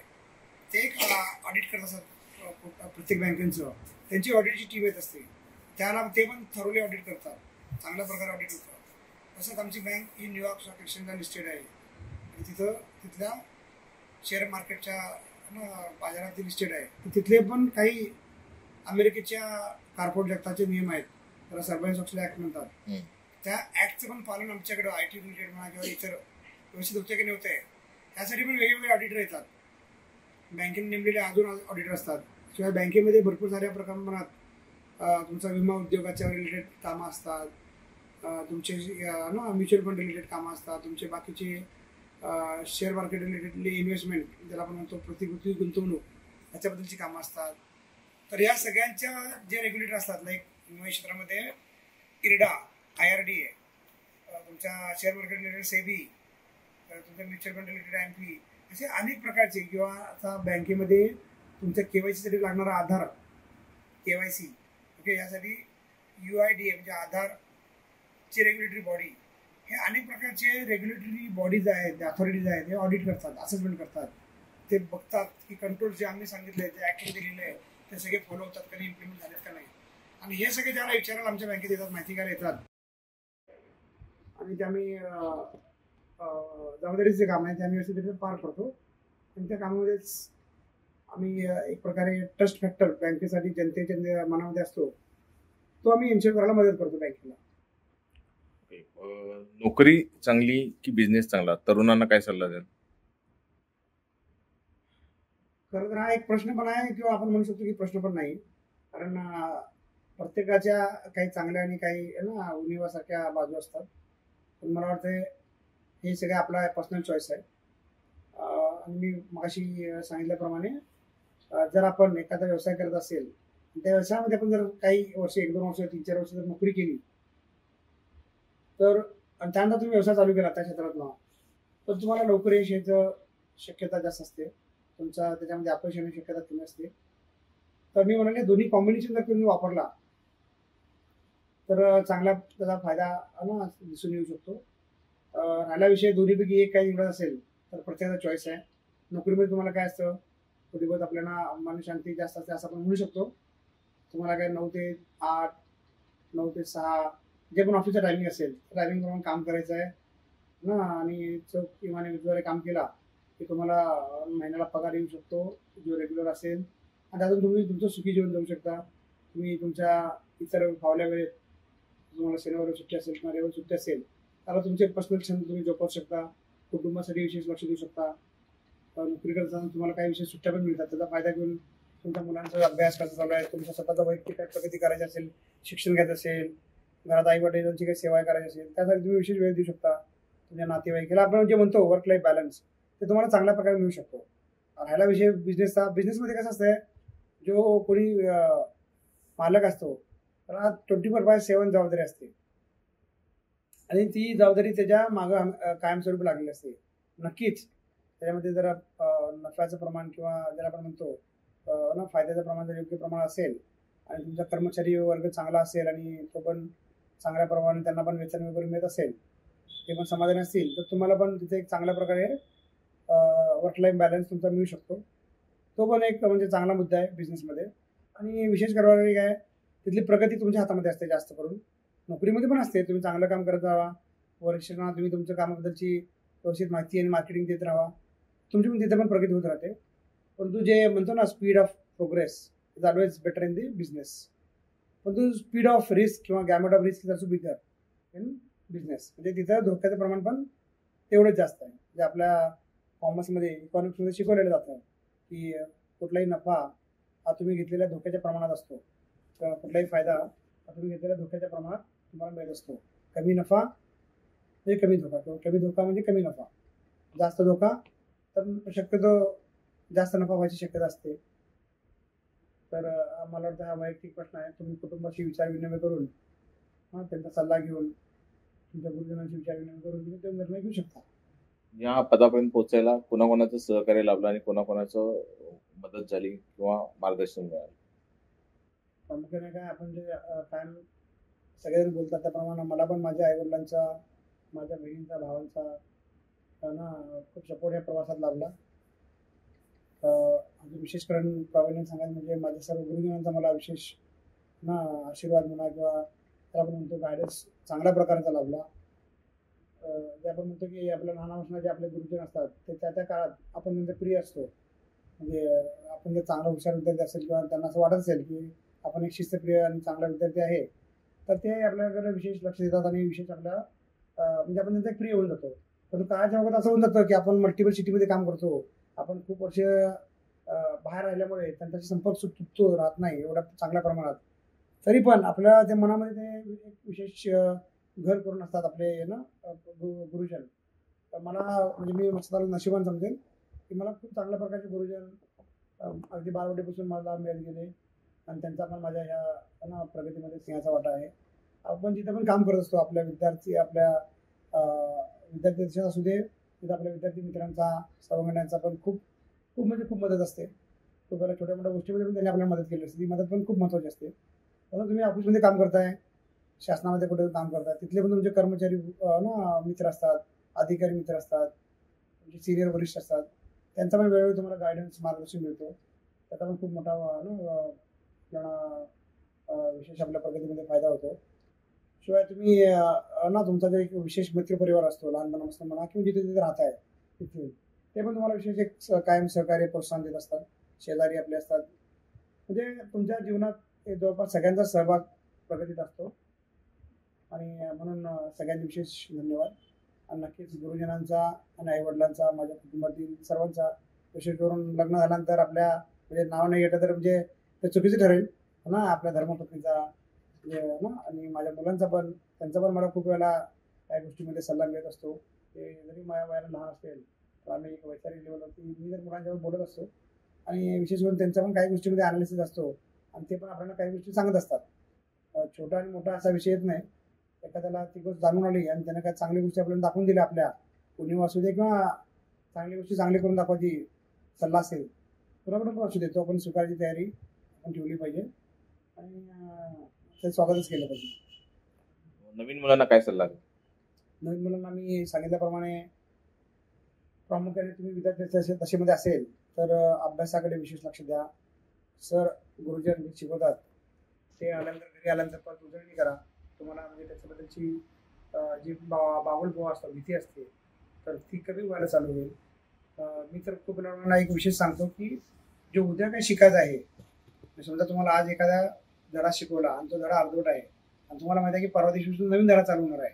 ते एक ऑडिट करत असतात प्रत्येक बँकांचं त्यांची ऑडिटची टीम येत असते त्याला ते पण थरोली ऑडिट करतात चांगल्या प्रकारे ऑडिट होतात. तसंच आमची बँक ही न्यूयॉर्क स्टॉक एक्सचेंजला लिस्टेड आहे आणि तिथल्या शेअर मार्केटच्या बाजारात ती लिस्टेड आहे. तिथले पण काही अमेरिकेच्या कॉर्पोरेट जगताचे नियम आहेत त्याला सर्बायन्स ऍक्ट म्हणतात. त्या ऍक्टचं पण पालन आमच्याकडे IT रिलेटेड म्हणा किंवा इतर व्यवस्थित होते की नव्हते त्यासाठी पण वेगवेगळे ऑडिटर येतात. बँकेने नेमलेले अजून ऑडिटर असतात. शिवाय बँकेमध्ये भरपूर साऱ्या प्रमाणात तुमचा विमा उद्योगाच्या रिलेटेड कामं असतात तुमचे म्युच्युअल फंड रिलेटेड कामं असतात तुमचे बाकीचे शेअर मार्केट रिलेटेडली इन्व्हेस्टमेंट ज्याला आपण म्हणतो प्रतिभूती गुंतवणूक ह्याच्याबद्दलची कामं असतात. तर या सगळ्यांच्या जे रेग्युलेटर असतात लाईक विमा क्षेत्रामध्ये IRDA IRDA तुमच्या शेअर मार्केट रिलेटेड SEBI तुमच्या म्युच्युअल फंड रिलेटेड AMFI असे अनेक प्रकारचे किंवा आता बँकेमध्ये तुमच्या KYC साठी लागणारा आधार KYC ओके यासाठी UIDA म्हणजे आधारची रेग्युलेटरी बॉडी हे अनेक प्रकारचे रेग्युलेटरी बॉडीज आहेत अथॉरिटीज आहेत हे ऑडिट करतात असेसमेंट करतात. ते बघतात की कंट्रोल जे आम्ही सांगितले जे ॲक्टमध्ये लिहिले आहे ते सगळे फॉलो होतात का नाही इम्प्लिमेंट झालेत का नाही आणि हे सगळे ज्याला विचारायला आमच्या बँकेत येतात माहिती घ्यायला येतात आणि ते आम्ही जबाबदारीचे काम आहे ते आम्ही व्यवस्थित पार करतो. आणि त्या कामामध्येच आम्ही एक प्रकारे ट्रस्ट फॅक्टर बँकेसाठी जनतेच्या मनामध्ये असतो तो आम्ही एन्श्युअर करायला मदत करतो बँकेला. नोकरी चांगली की बिझनेस चांगला तरुणांना काय सल्ला द्याल? खरं तर हा एक प्रश्न पण आहे किंवा आपण म्हणू शकतो की प्रश्न पण नाही कारण प्रत्येकाच्या काही चांगल्या आणि काही ना उणिवासारख्या बाजू असतात. पण मला वाटतं हे सगळं आपला पर्सनल चॉईस आहे. आणि मी मगाशी सांगितल्याप्रमाणे जर आपण एखादा व्यवसाय करत असेल त्या व्यवसायामध्ये आपण जर काही वर्ष 1-2 वर्ष 3-4 वर्ष जर नोकरी केली तर आणि त्यानंतर तुम्ही व्यवसाय चालू केला त्या क्षेत्रातला तर तुम्हाला लवकर यश यायचं शक्यता जास्त असते तुमचा त्याच्यामध्ये अपयश येण्याची शक्यता कमी असते. तर मी म्हणाले दोन्ही कॉम्बिनेशन जर तुम्ही वापरला तर चांगला त्याचा फायदा ना दिसून येऊ शकतो. राहिला विषय दोन्हीपैकी एक काही निवडत असेल तर प्रत्येकाचा चॉईस आहे. नोकरीमध्ये तुम्हाला काय असतं थोडी बहुत आपल्याला मनशांती जास्त असते असं आपण म्हणू शकतो. तुम्हाला काय 9 ते 8 9 ते 6 जे पण ऑफिसचा टायमिंग असेल टायमिंग प्रमाणे काम करायचं आहे ना आणि चोख इमाने विद्वारे काम केला की तुम्हाला महिन्याला पगार येऊ शकतो जो रेग्युलर असेल आणि त्यातून तुम्ही तुमचं सुखी जीवन जगू शकता. तुम्ही तुमच्या इतर फावल्या वेळेत तुम्हाला शनिवार सुट्टी असेल किंवा रविवार सुट्टी असेल त्याला तुमचे पर्सनल छंद तुम्ही जोपासू शकता. कुटुंबासाठी विशेष लक्ष देऊ शकता. नोकरी करताना तुम्हाला काही विशेष सुट्ट्या पण मिळतात त्याचा फायदा घेऊन तुमच्या मुलांचा अभ्यास कसा चालू आहे तुमच्या स्वतःचा वैयक्तिक काय प्रगती करायची असेल शिक्षण घ्यायचं असेल घरात आई वडिलांची काही सेवा करायची असेल त्यासाठी तुम्ही विशेष वेळ देऊ शकता. तुमच्या नातेवाईकाला आपण जे म्हणतो वर्क लाईफ बॅलन्स ते तुम्हाला चांगल्या प्रकारे मिळू शकतो. राहिला विषय बिझनेसचा बिझनेसमध्ये कसं असतंय जो कोणी मालक असतो त्याला 24/7 जबाबदारी असते आणि ती जबाबदारी त्याच्या मागं कायमस्वरूपी लागलेली असते. नक्कीच त्याच्यामध्ये जरा नफ्याचं प्रमाण किंवा ज्याला आपण म्हणतो ना फायद्याचं प्रमाण जर योग्य प्रमाण असेल आणि तुमचा कर्मचारी वर्ग चांगला असेल आणि तो पण चांगल्या प्रमाणे त्यांना पण वेतन वगैरे मिळत असेल, ते पण समाधानी असतील, तर तुम्हाला पण तिथे एक चांगल्या प्रकारे वर्क लाईफ बॅलन्स तुमचा मिळू शकतो. तो पण एक म्हणजे चांगला मुद्दा आहे बिझनेसमध्ये. आणि विशेष करायला काय, तिथली प्रगती तुमच्या हातामध्ये असते. जास्त करून नोकरीमध्ये पण असते, तुम्ही चांगलं काम करत राहा, वरिष्ठांना तुम्ही तुमच्या कामाबद्दलची व्यवस्थित माहिती आणि मार्केटिंग देत राहा, तुमची पण तिथे पण प्रगती होत राहते. परंतु जे म्हणतो ना speed of progress is always better in the business, परंतु स्पीड ऑफ रिस्क किंवा gamete of risk is also bigger in business. म्हणजे तिथं धोक्याचं प्रमाण पण तेवढंच जास्त आहे. जे आपल्या कॉमर्समध्ये इकॉनॉमिक्समध्ये शिकवलेलं जातं की कुठलाही नफा हा तुम्ही घेतलेल्या धोक्याच्या प्रमाणात असतो, किंवा कुठलाही फायदा हा तुम्ही घेतलेल्या धोक्याच्या प्रमाणात तुम्हाला मिळत असतो. कमी नफा म्हणजे कमी धोका, किंवा कमी धोका म्हणजे कमी नफा. जास्त धोका तर शक्यतो जास्त नफा व्हायची शक्यता असते. तर मला वाटतं हा वैयक्तिक प्रश्न आहे. तुम्ही कुटुंबाशी विचारविनिमय करून त्यांचा सल्ला घेऊन तुमच्या गुरुजनांशी विचारविनिमय करून तुम्ही ते निर्णय घेऊ शकता. या पदापर्यंत पोहोचायला कोणाकोणाचं सहकार्य लाभलं आणि कोणाकोणाचं मदत झाली किंवा मार्गदर्शन मिळालं? प्रामुख्याने काय, आपण जे कायम सगळेजण बोलतात त्याप्रमाणे मला पण माझ्या आईवडिलांचा, माझ्या बहिणींचा, भावांचा ना खूप सपोर्ट या प्रवासात लाभला. अजून विशेष करून प्रावीण्य सांगायचं म्हणजे माझ्या सर्व गुरुजनांचा मला विशेष ना आशीर्वाद म्हणा किंवा त्याला आपण म्हणतो गायडन्स चांगल्या प्रकारचा लाभला. जे आपण म्हणतो की आपल्या लहानापासून जे आपले गुरुजन असतात ते त्या त्या काळात आपण त्यांचा प्रिय असतो. म्हणजे आपण जर चांगला हुशार विद्यार्थी असेल किंवा त्यांना असं वाटत असेल की आपण एक शिस्तप्रिय आणि चांगला विद्यार्थी आहे, तर ते आपल्याकडे विशेष लक्ष देतात आणि विशेष आपल्या म्हणजे आपण त्यांचा एक प्रिय होऊन जातो. पण काळाच्या वगैरे असं होऊन जातं की आपण मल्टिपल सिटीमध्ये काम करतो, आपण खूप वर्ष बाहेर राहिल्यामुळे त्यांच्याशी संपर्क तुटतो, राहत नाही एवढ्या चांगल्या प्रमाणात. तरी पण आपल्या त्या मनामध्ये ते एक विशेष घर करून असतात आपले ना गुरुजन. तर मला म्हणजे मी स्वतःला नशिबान समजेल की मला खूप चांगल्या प्रकारचे गुरुजन अगदी बालवाडीपासून मला मिळत गेले आणि त्यांचा पण माझ्या ह्या ना प्रगतीमध्ये सिंहाचा वाटा आहे. आपण जिथे पण काम करत असतो आपल्या विद्यार्थी देशात असू दे, तिथे आपल्या विद्यार्थी मित्रांचा, सवंगड्यांचा पण खूप खूप म्हणजे खूप मदत असते. खूप वेळा छोट्या मोठ्या गोष्टीमध्ये पण त्यांनी आपल्याला मदत केली असते. ती मदत पण खूप महत्त्वाची असते. तसं तुम्ही ऑफिसमध्ये काम करताय, शासनामध्ये कुठे काम करताय, तिथले पण तुमचे कर्मचारी ना मित्र असतात, अधिकारी मित्र असतात, तुमचे सिनियर वरिष्ठ असतात, त्यांचा पण वेळोवेळी तुम्हाला गायडन्स, मार्गदर्शन मिळतो. त्याचा पण खूप मोठा विशेष आपल्या प्रगतीमध्ये फायदा होतो. शिवाय तुम्ही ना तुमचा जो एक विशेष मित्रपरिवार असतो लहानपणापासून म्हणा किंवा जिथे जिथे राहताय तिथे, ते पण तुम्हाला विशेष एक कायम सहकार्य प्रोत्साहन देत असतात. शेजारी आपले असतात. म्हणजे तुमच्या जीवनात जवळपास सगळ्यांचा सहभाग प्रगतीत असतो. आणि म्हणून सगळ्यांचे विशेष धन्यवाद. आणि नक्कीच गुरुजनांचा आणि आईवडिलांचा, माझ्या कुटुंबातील सर्वांचा, विशेष करून लग्न झाल्यानंतर आपल्या म्हणजे नाव नाही घेतलं तर म्हणजे ते चुकीचं ठरेल ना, आपल्या धर्मपत्नीचा ना आणि माझ्या मुलांचा पण, त्यांचा पण मला खूप वेळेला काही गोष्टीमध्ये सल्ला मिळत असतो. ते जरी माझ्या वयाला लहान असेल तर आम्ही एक वैचारिक लेवलवरती मी जर मुलांच्यावर बोलत असतो आणि विशेष करून त्यांचा पण काही गोष्टीमध्ये अनालिसिस असतो आणि ते पण आपल्याला काही गोष्टी सांगत असतात. छोटा आणि मोठा असा विषय येत नाही. एखाद्याला ती गोष्ट जाणून आली आणि त्याने काही चांगली गोष्टी आपल्याला दाखवून दिल्या, आपल्या उणीव असू दे किंवा चांगली गोष्टी चांगली करून दाखवायची सल्ला असेल, कुणाकडून पण असू दे, तो आपण स्वीकारायची तयारी आपण ठेवली पाहिजे आणि ते स्वागतच केलं पाहिजे. नवीन मुलांना काय सल्ला? नवीन मुलांना मी सांगितल्याप्रमाणे प्रामुख्याने तुम्ही विद्यार्थी दशेमध्ये असेल तर अभ्यासाकडे विशेष लक्ष द्या. सर गुरुजन जे शिकवतात ते आल्यानंतर घरी आल्यानंतर परत उजळणी करा. तुम्हाला म्हणजे त्याच्याबद्दलची जी बावलपोहा असतो, भीती असते, तर ती कमी व्हायला चालू होईल. मी तर खूप लोकांना एक विशेष सांगतो की जो उद्या काय शिकायचं आहे, समजा तुम्हाला आज एखादा धडा शिकवला आणि तो धडा अर्धवट आहे आणि तुम्हाला माहिती आहे की परवा दिवशी नवीन धडा चालू होणार आहे,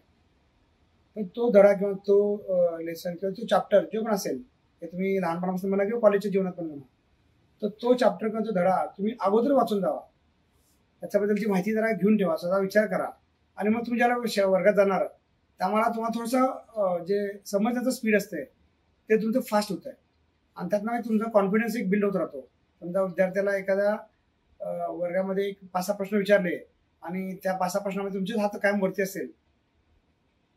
तर तो धडा किंवा तो लेसन किंवा तो चॅप्टर जो पण असेल ते तुम्ही लहानपणापासून म्हणा किंवा कॉलेजच्या जीवनात पण म्हणा, तर तो चॅप्टर किंवा तो धडा तुम्ही अगोदर वाचून जावा. त्याच्याबद्दलची माहिती जरा घेऊन ठेवा, स्वतः विचार करा आणि मग तुम्ही ज्याला वर्गात जाणार त्यामुळे तुम्हाला थोडंसं जे समजण्याचं स्पीड असते ते तुमचं फास्ट होत आहे आणि त्यातनं तुमचा कॉन्फिडन्स एक बिल्ड होत राहतो. समजा विद्यार्थ्याला एखाद्या वर्गामध्ये एक 5-6 प्रश्न विचारले आणि त्या 5-6 प्रश्नामध्ये तुमचेच हात कायम वरती असेल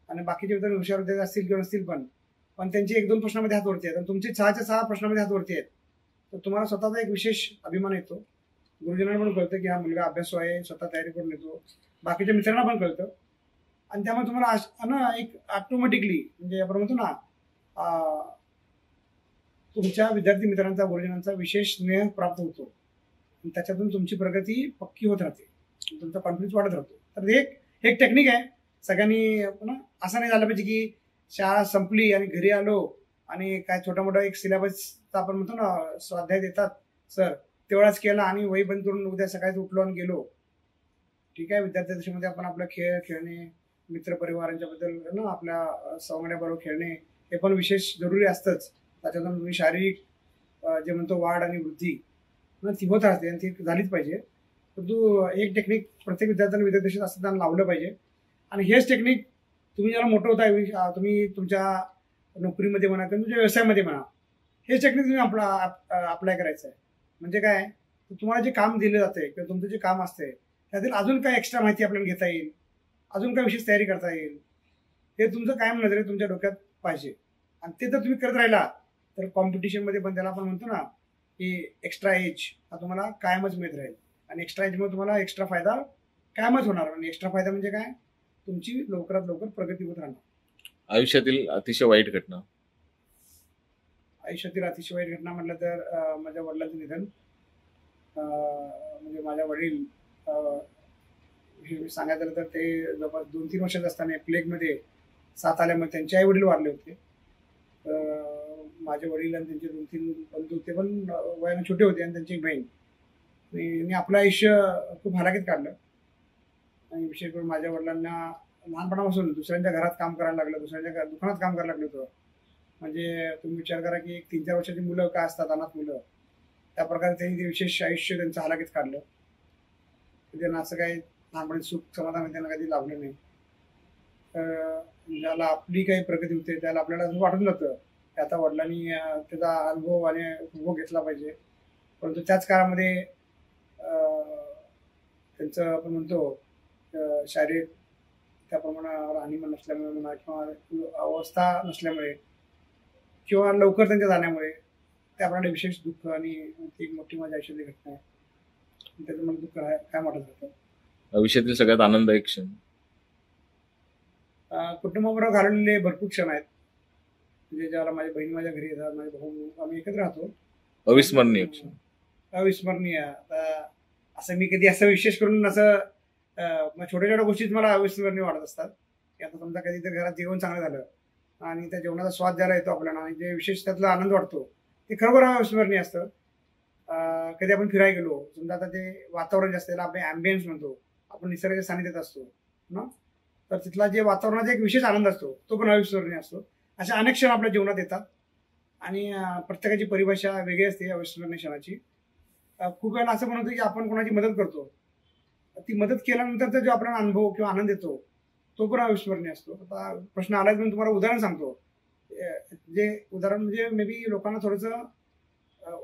आणि बाकीचे विद्यार्थी हुशार विद्यार्थी असतील किंवा नसतील पण त्यांचे 1-2 प्रश्नामध्ये हात वरती आहेत आणि तुमचे 6च्या 6 प्रश्नामध्ये हात वरती आहेत, तर तुम्हाला स्वतःचा एक विशेष अभिमान येतो गुरुजनांना पण कळतं की हा मुलगा अभ्यासू आहे, स्वतः तयारी करून येतो, बाकीच्या मित्रांना पण कळतं. आणि त्यामुळे तुम्हाला ना एक ऑटोमॅटिकली म्हणजे आपण म्हणतो ना तुमच्या विद्यार्थी मित्रांचा गुरुजनांचा विशेष स्नेह प्राप्त होतो आणि त्याच्यातून तुमची प्रगती पक्की होत राहते, तुमचा कॉन्फिडन्स वाढत राहतो. तर एक टेक्निक आहे. सगळ्यांनी असं नाही झालं पाहिजे की शाळा संपली आणि घरी आलो आणि काय छोटा मोठा एक सिलेबसचा आपण म्हणतो ना स्वाध्याय देतात सर, तेवढाच केला आणि वही बंद करून उद्या सकाळी उठलो आणि गेलो. ठीक आहे, विद्यार्थी दशेमध्ये आपण आपला खेळ खेळणे, मित्रपरिवारांच्या बद्दल ना आपल्या सवंगड्याबरोबर खेळणे हे पण विशेष जरुरी असतंच. त्याच्यातून तुम्ही शारीरिक जे म्हणतो वाढ आणि वृद्धी ती होत राहते आणि ती झालीच पाहिजे. परंतु एक टेक्निक प्रत्येक विद्यार्थ्यांना विद्यार्थी दशेत असताना लावलं पाहिजे. आणि हेच टेक्निक तुम्ही ज्याला मोठं होता तुम्ही तुमच्या नोकरीमध्ये म्हणा किंवा तुमच्या व्यवसायामध्ये म्हणा, हेच टेक्निक तुम्ही अप्लाय करायचं आहे. म्हणजे काय, तुम्हाला जे काम दिलं जाते किंवा तुमचं जे काम असते त्यातील अजून काय एक्स्ट्रा माहिती आपल्याला घेता येईल, अजून काय विशेष तयारी करता येईल, हे तुमचं कायम नजरे तुमच्या डोक्यात पाहिजे. आणि ते जर तुम्ही करत राहिला तर कॉम्पिटिशनमध्ये पण त्याला आपण म्हणतो ना की एक्स्ट्रा एज हा तुम्हाला कायमच मिळत राहील. आणि एक्स्ट्रा एजमुळे तुम्हाला एक्स्ट्रा फायदा कायमच होणार. आणि एक्स्ट्रा फायदा म्हणजे काय, तुमची लवकरात लवकर प्रगती होत राहणार. आयुष्यातील अतिशय वाईट घटना म्हटलं तर माझ्या वडिलांचं निधन. म्हणजे माझ्या वडील हे सांगायचं झालं तर ते जवळपास 2-3 वर्षाचे असताना प्लेगमध्ये साथ आल्यामुळे त्यांचे आई वडील वारले होते. माझे वडील आणि त्यांचे 2-3 बंधू होते पण वयाने छोटे होते आणि त्यांची एक बहीण. आणि आपलं आयुष्य खूप हलाखीत काढलं. आणि विशेष करून माझ्या वडिलांना लहानपणापासून दुसऱ्यांच्या घरात काम करायला लागलं, दुसऱ्यांच्या दुकानात काम करायला लागलं होतं. म्हणजे तुम्ही विचार करा की 3-4 वर्षाची मुलं काय असतात, अनाथ मुलं, त्या प्रकारे त्यांनी ते विशेष आयुष्य त्यांचं हलाखीत काढलं. त्यांना असं काही लहानपणी सुख समाधान त्यांना कधी लाभलं नाही. ज्याला आपली काही प्रगती होते त्याला आपल्याला असं वाटून जातं की आता वडिलांनी त्याचा अनुभव आणि उपभोग घेतला पाहिजे. परंतु त्याच काळामध्ये त्यांचं आपण म्हणतो शारीरिक त्याप्रमाणे राहणीमान नसल्यामुळे म्हणा किंवा अवस्था नसल्यामुळे किंवा लवकर त्यांच्या जाण्यामुळे त्याप्रमाणे विशेष दुःख आणि ती एक मोठी माझ्या आयुष्यातली घटना आहे. त्याचं मला दुःख काय वाटत होतं. आयुष्यातील सगळ्यात आनंददायक क्षण कुटुंबाबरोबर घालवलेले भरपूर क्षण आहेत. म्हणजे ज्याला माझी बहीण माझ्या घरी येतात, माझे भाऊ, आम्ही एकत्र राहतो. अविस्मरणीय क्षण. अविस्मरणीय असं मी कधी असं विशेष करून असं छोट्या छोट्या गोष्टीत मला अविस्मरणीय वाटत असतात. की आता समजा कधीतरी घरात जेवण चांगलं झालं आणि त्या जेवणाचा स्वाद द्यायला येतो आपल्याला आणि जे विशेष त्यातला आनंद वाटतो ते खरोखर अविस्मरणीय असतं. कधी आपण फिरायला गेलो, समजा आता ते वातावरण जे असतं त्याला आपण ॲम्बियन्स म्हणतो, आपण निसर्गाच्या सानिध्यात असतो ना, तर तिथला जे वातावरणाचा एक विशेष आनंद असतो तो पण अविस्मरणीय असतो. अशा अनेक क्षण आपल्या जीवनात येतात आणि प्रत्येकाची परिभाषा वेगळी असते अविस्मरणीय क्षणाची. खूप वेळेला असं पण होतं की आपण कोणाची मदत करतो, ती मदत केल्यानंतरचा जो आपल्याला अनुभव किंवा आनंद येतो तो पण अविस्मरणीय असतो. आता प्रश्न आलाच म्हणून तुम्हाला उदाहरण सांगतो. जे उदाहरण म्हणजे मे बी लोकांना थोडंसं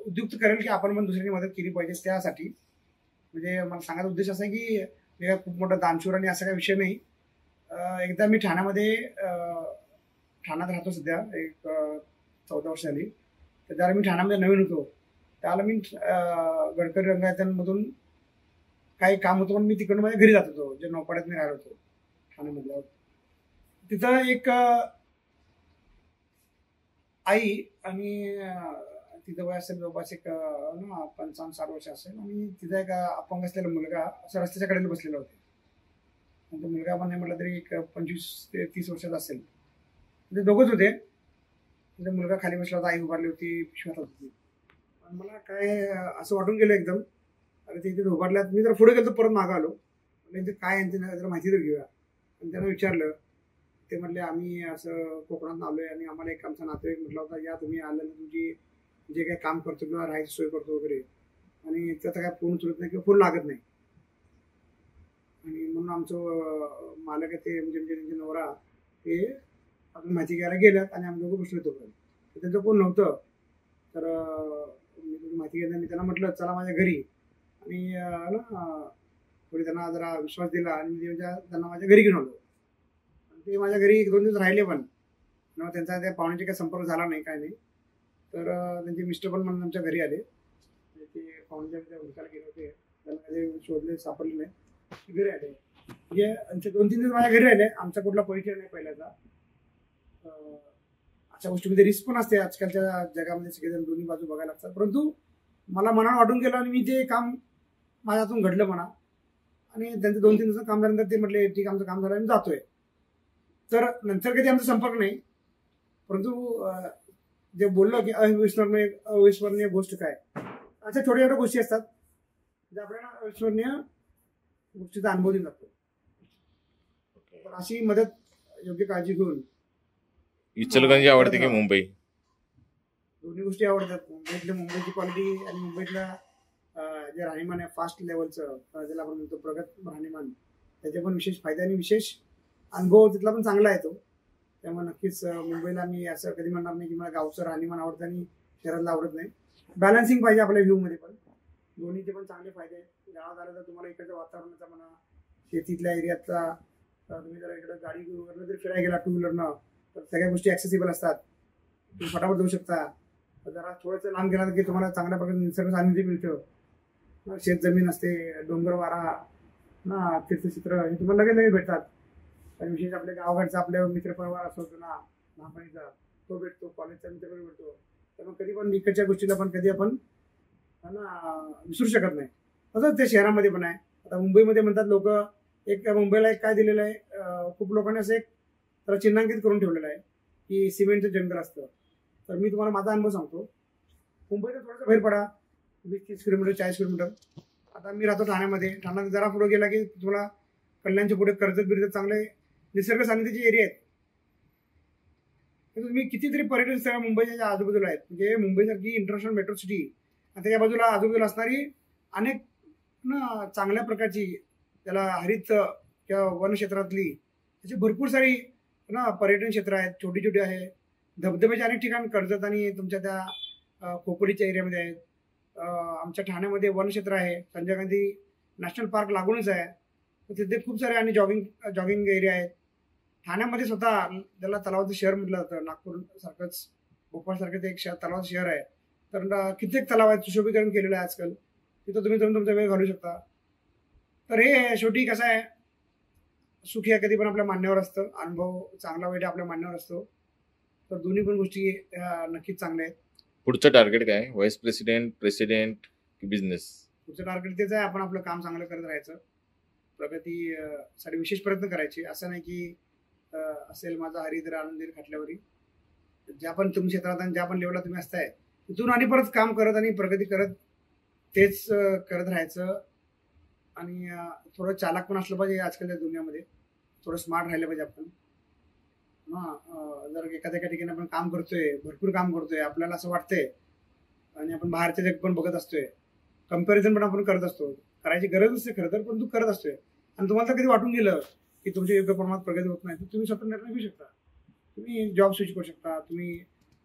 उद्युक्त करेल की आपण पण दुसऱ्यांची मदत केली पाहिजे. त्यासाठी म्हणजे मला सांगायचा उद्देश असा आहे की हे खूप मोठं दानशूर आणि असा काही विषय नाही. एकदा मी ठाण्यामध्ये ठाण्यात राहतो सध्या, एक 14 वर्ष झाली. तर त्याला मी ठाण्यामध्ये नवीन होतो, त्याला मी गडकरी रंगायतमधून काही काम होतं पण मी तिकडून माझ्या घरी जात होतो, जे नौपाड्यात मी राहिलो होतो ठाण्यामधल्या. तिथं एक आई आणि तिथं वय असेल जवळपास एक 55-60 वर्ष असेल आणि तिचा एक अपंग असलेला मुलगा असं रस्त्याच्या कडेला बसलेला होता. आणि तो मुलगा पण नाही म्हटलं तरी एक 25 ते 30 वर्षाचा असेल. ते दोघंच होते. तिचा मुलगा खाली बसला होता, आई उभारली होती, पिशव्यात होती. पण मला काय असं वाटून गेलं एकदम, अरे ते इथे उभारल्यात. मी जर पुढे गेलो परत मागं आलो, म्हणजे काय यांची जरा माहिती तर घेऊया. आणि त्यांना विचारलं, ते म्हटले आम्ही असं कोकणात आलोय आणि आम्हाला एक आमचा नातेवाईक म्हटला होता या तुम्ही आलेलं तुमची जे काही काम करतो किंवा राहायची सोय करतो वगैरे, आणि त्याचा काय फोन उचलत नाही किंवा फोन लागत नाही. आणि म्हणून आमचं मालक आहे ते म्हणजे त्यांचे नवरा हे आपण माहिती घ्यायला गेल्यात आणि आम्ही दोघं बसलो होतो. त्यांचं कोण नव्हतं. तर मी माहिती घेताना मी त्यांना म्हटलं चला माझ्या घरी, आणि थोडी त्यांना जरा विश्वास दिला आणि त्यांना माझ्या घरी घेऊन आलो. ते माझ्या घरी 1-2 दिवस राहिले पण त्यांचा त्या पाहुण्याचे काही संपर्क झाला नाही, काय नाही. तर त्यांचे मिस्टर पण आमच्या घरी आले, ते पाहुण्याच्या हुडकायला गेले होते. त्यांना काही शोधले सापडले नाही, घरी आले. म्हणजे आमचे 2-3 दिवस माझ्या घरी राहिले. आमचा कुठला परिचय नाही पहिल्याचा. अशा गोष्टीमध्ये रिस्क पण असते आजकालच्या जगामध्ये, सगळेजण दोन्ही बाजू बघायला लागतात. परंतु मला मनाला वाटून गेलं आणि मी ते काम माझ्या हातून घडलं म्हणा. आणि त्यांचं 2-3 दिवस काम झाल्यानंतर ते म्हटले ठीक आमचं काम झालं, आम्ही जातोय. तर नंतर कधी आमचा संपर्क नाही. परंतु जे बोललो की अविस्मरणीय गोष्ट काय, अशा छोट्या छोट्या गोष्टी असतात जे आपल्याला अविस्मरणीय गोष्टीचा अनुभव देऊन जातो. तर अशी मदत, योग्य काळजी घेऊन. इचलकरंजी आवडते की मुंबई? दोन्ही गोष्टी आवडतात. मुंबईची क्वालिटी आणि मुंबईतला जे राहणीमान आहे फास्ट लेवलचं, ज्याला आपण म्हणतो प्रगत राहणीमान, त्याचे पण विशेष फायदे आणि विशेष अनुभव तिथला पण चांगला आहे तो. त्यामुळे नक्कीच मुंबईला मी असं कधी म्हणणार नाही की मला गावचं राहणीमान आवडतं आणि शहरातला आवडत नाही. बॅलन्सिंग पाहिजे आपल्या व्ह्यूमध्ये पण. दोन्हीचे पण चांगले फायदे आहेत. गावात आलं तर तुम्हाला इकडच्या वातावरणाचा म्हणा, शेतीतल्या एरियातला, तुम्ही जर इकडे गाडी वगैरे जर फिरायला गेला 2 व्हीलरनं तर सगळ्या गोष्टी ॲक्सेसिबल असतात, तुम्ही फटाफट जाऊ शकता. जरा थोडंसं लांब गेला की तुम्हाला चांगल्या प्रकारे निसर्ग सानिध्य मिळतं. शेत जमीन असते, डोंगर वारा ना, तीर्थचित्र हे तुम्हाला लगेच भेटतात. आणि विशेष आपल्या गावाकडचा आपल्या मित्रपरिवार असतो ना लहानपणीचा, तो भेटतो, कॉलेजचा मित्र भेटतो. त्यामुळे कधी पण इकडच्या गोष्टीला पण कधी आपण विसरू शकत नाही. तसंच ते शहरामध्ये पण आहे. आता मुंबईमध्ये म्हणतात लोक, एक मुंबईला एक काय दिलेलं आहे, खूप लोकांनी असं एक त्याला चिन्हांकित करून ठेवलेलं आहे की सिमेंटचं जंगल असतं. तर मी तुम्हाला माझा अनुभव सांगतो. मुंबईला थोडंसं बाहेर पडा, 20-30 किलोमीटर 40 किलोमीटर. आता मी राहतो ठाण्यामध्ये. ठाण्यात जरा पुढे गेला की तुम्हाला कल्याणच्या पुढे कर्जत चांगले निसर्ग सानिध्याचे एरिया आहेत. तुम्ही कितीतरी पर्यटन स्थळ मुंबईच्या आजूबाजूला आहेत. म्हणजे मुंबईसारखी इंटरनॅशनल मेट्रो सिटी आणि त्याच्या बाजूला आजूबाजूला असणारी अनेक चांगल्या प्रकारची, त्याला हरित किंवा वनक्षेत्रातली त्याची भरपूर सारी पर्यटन क्षेत्र आहेत, छोटी छोटी आहे. धबधब्याचे अनेक ठिकाण कर्जत आणि तुमच्या त्या खोपोलीच्या एरियामध्ये आहेत. आमच्या ठाण्यामध्ये वनक्षेत्र आहे, संजय गांधी नॅशनल पार्क लागूनच आहे. तर तिथे खूप सारे आणि जॉगिंग एरिया आहेत. ठाण्यामध्ये स्वतः त्याला तलावाचं शहर म्हटलं जातं. नागपूर सारखंच, भोपाळ सारखं एक तलावाचं शहर आहे. तर कित्येक तलाव आहेत, सुशोभीकरण केलेलं आहे आजकाल. तिथं तुम्ही जाऊन तुमचा वेळ घालू शकता. तर हे शेवटी कसं आहे, सुख हे कधी पण आपल्या मान्यावर असतं, अनुभव चांगला वाईट आपल्या मान्यावर असतो. तर दोन्ही पण गोष्टी नक्कीच चांगल्या आहेत. पुढचं टार्गेट काय, व्हाईस प्रेसिडेंट की बिझनेस? पुढचं टार्गेट तेच आहे, आपण आपलं काम चांगलं करत राहायचं, प्रगतीसाठी विशेष प्रयत्न करायचे. असं नाही की असेल माझा हरिद्र आनंदीर खाटल्यावरी. ज्या पण तुम्ही क्षेत्रात आणि ज्या पण लेवलला तुम्ही असताय तिथून आणि परत काम करत आणि प्रगती करत तेच करत राहायचं. आणि थोडं चालाक पण असलं पाहिजे आजकालच्या दुनियामध्ये, थोडं स्मार्ट राहिलं पाहिजे आपण. जर एखाद्या ठिकाणी आपण काम करतोय, भरपूर काम करतोय, आपल्याला असं वाटतंय आणि आपण बाहेरचे जग पण बघत असतोय, कम्पॅरिझन पण आपण करत असतो. करायची गरज नसते खरं तर, पण तू करत असतोय. आणि तुम्हाला तर कधी वाटून गेलं की तुमच्या योग्य प्रमाणात प्रगती होत नाही, तर तुम्ही स्वतः निर्णय घेऊ शकता. तुम्ही जॉब स्विच करू शकता, तुम्ही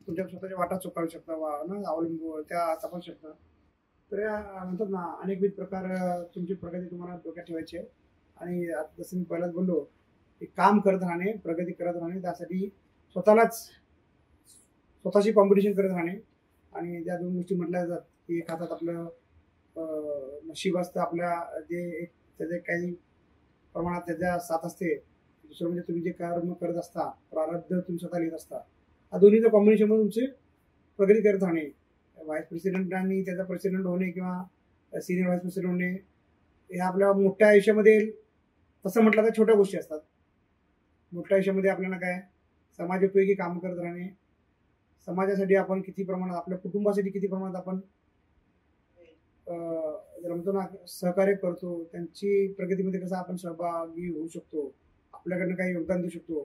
तुमच्या स्वतःच्या वाटा चुकावू शकता, अवलंबून त्या तपासू शकता. तर या म्हणतात ना, अनेकविध प्रकार तुमची प्रगती तुम्हाला डोक्यात ठेवायची आहे. आणि जसं मी पहिलाच बोललो की काम करत राहणे, प्रगती करत राहणे, त्यासाठी स्वतःची कॉम्पिटिशन करत राहणे. आणि ज्या 2 गोष्टी म्हटल्या जातात की एक हातात आपलं नशीब असतं, आपल्या जे एक त्याचे काही प्रमाणात त्याच्या साथ असते, दुसरं म्हणजे तुम्ही जे कर्म करत असता, प्रारब्ध तुम्ही स्वतः लिहित असता. या दोन्हीचं कॉम्बिनेशनमध्ये तुमची प्रगती करत राहणे. व्हाईस प्रेसिडेंट आणि त्याचा प्रेसिडेंट होणे किंवा सिनियर व्हाईस प्रेसिडेंट होणे हे आपल्या मोठ्या आयुष्यामध्ये, तसं म्हटलं तर छोट्या गोष्टी असतात. मोठ्या आयुष्यामध्ये आपल्याला काय, समाजोपयोगी काम करत राहणे, समाजासाठी आपण किती प्रमाणात, आपल्या कुटुंबासाठी किती प्रमाणात आपण म्हणतो ना सहकार्य करतो, त्यांची प्रगतीमध्ये कसा आपण सहभागी होऊ शकतो, आपल्याकडनं काही योगदान देऊ शकतो.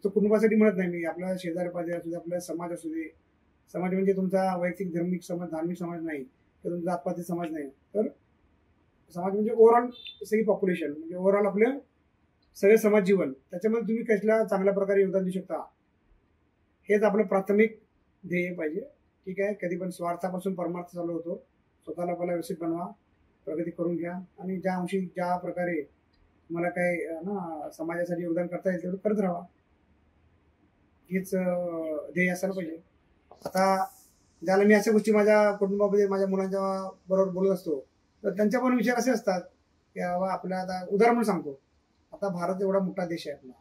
तो कुटुंबासाठी म्हणत नाही मी, आपल्या शेजारी पाहिजे असू दे, आपला समाज असू दे. समाज म्हणजे तुमचा वैयक्तिक धार्मिक समाज नाही, तर तुमचा जातपाती समाज नाही, तर समाज म्हणजे ओव्हरऑल सगळी पॉप्युलेशन, म्हणजे ओव्हरऑल आपलं सगळे समाज जीवन, त्याच्यामध्ये तुम्ही कसल्या चांगल्या प्रकारे योगदान देऊ शकता, हेच आपलं प्राथमिक ध्येय पाहिजे. ठीक आहे, कधी पण स्वार्थापासून परमार्थ चालू होतो. स्वतःला पहिला व्यवस्थित बनवा, प्रगती करून घ्या आणि ज्या प्रकारे तुम्हाला काय समाजासाठी योगदान करता येईल तेवढं करत राहा, हेच ध्येय असायला पाहिजे. आता ज्याला मी अशा गोष्टी माझ्या कुटुंबामध्ये माझ्या मुलांच्या बरोबर बोलत असतो, तर त्यांच्या पण विचार असे असतात की बाबा आपल्या आता उदाहरण म्हणून सांगतो, आता भारत एवढा मोठा देश आहे आपला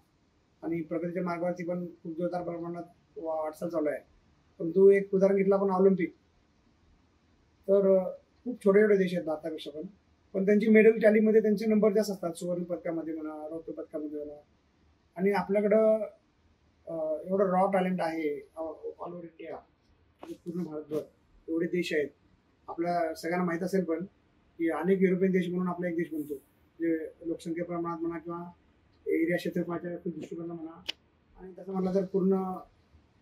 आणि प्रगतीच्या मार्गावरती पण खूप जोरदार प्रमाणात वाटचाल चालू आहे. परंतु एक उदाहरण घेतलं आपण ऑलिम्पिक, तर खूप छोटे छोटे देश आहेत भारतापेक्षा पण त्यांची मेडल टॅलीमध्ये त्यांचे नंबर जास्त असतात, सुवर्ण पदकामध्ये म्हणा, रौप्य पदकामध्ये म्हणा. आणि आपल्याकडं एवढं रॉ टॅलेंट आहे ऑल ओव्हर इंडिया, पूर्ण भारतभर एवढे देश आहेत. आपल्या सगळ्यांना माहीत असेल पण की अनेक युरोपियन देश म्हणून आपला एक देश बनतो, जे लोकसंख्या प्रमाणात म्हणा किंवा एरिया क्षेत्रफळाच्या दृष्टिकोनात म्हणा, आणि तसं म्हटलं तर पूर्ण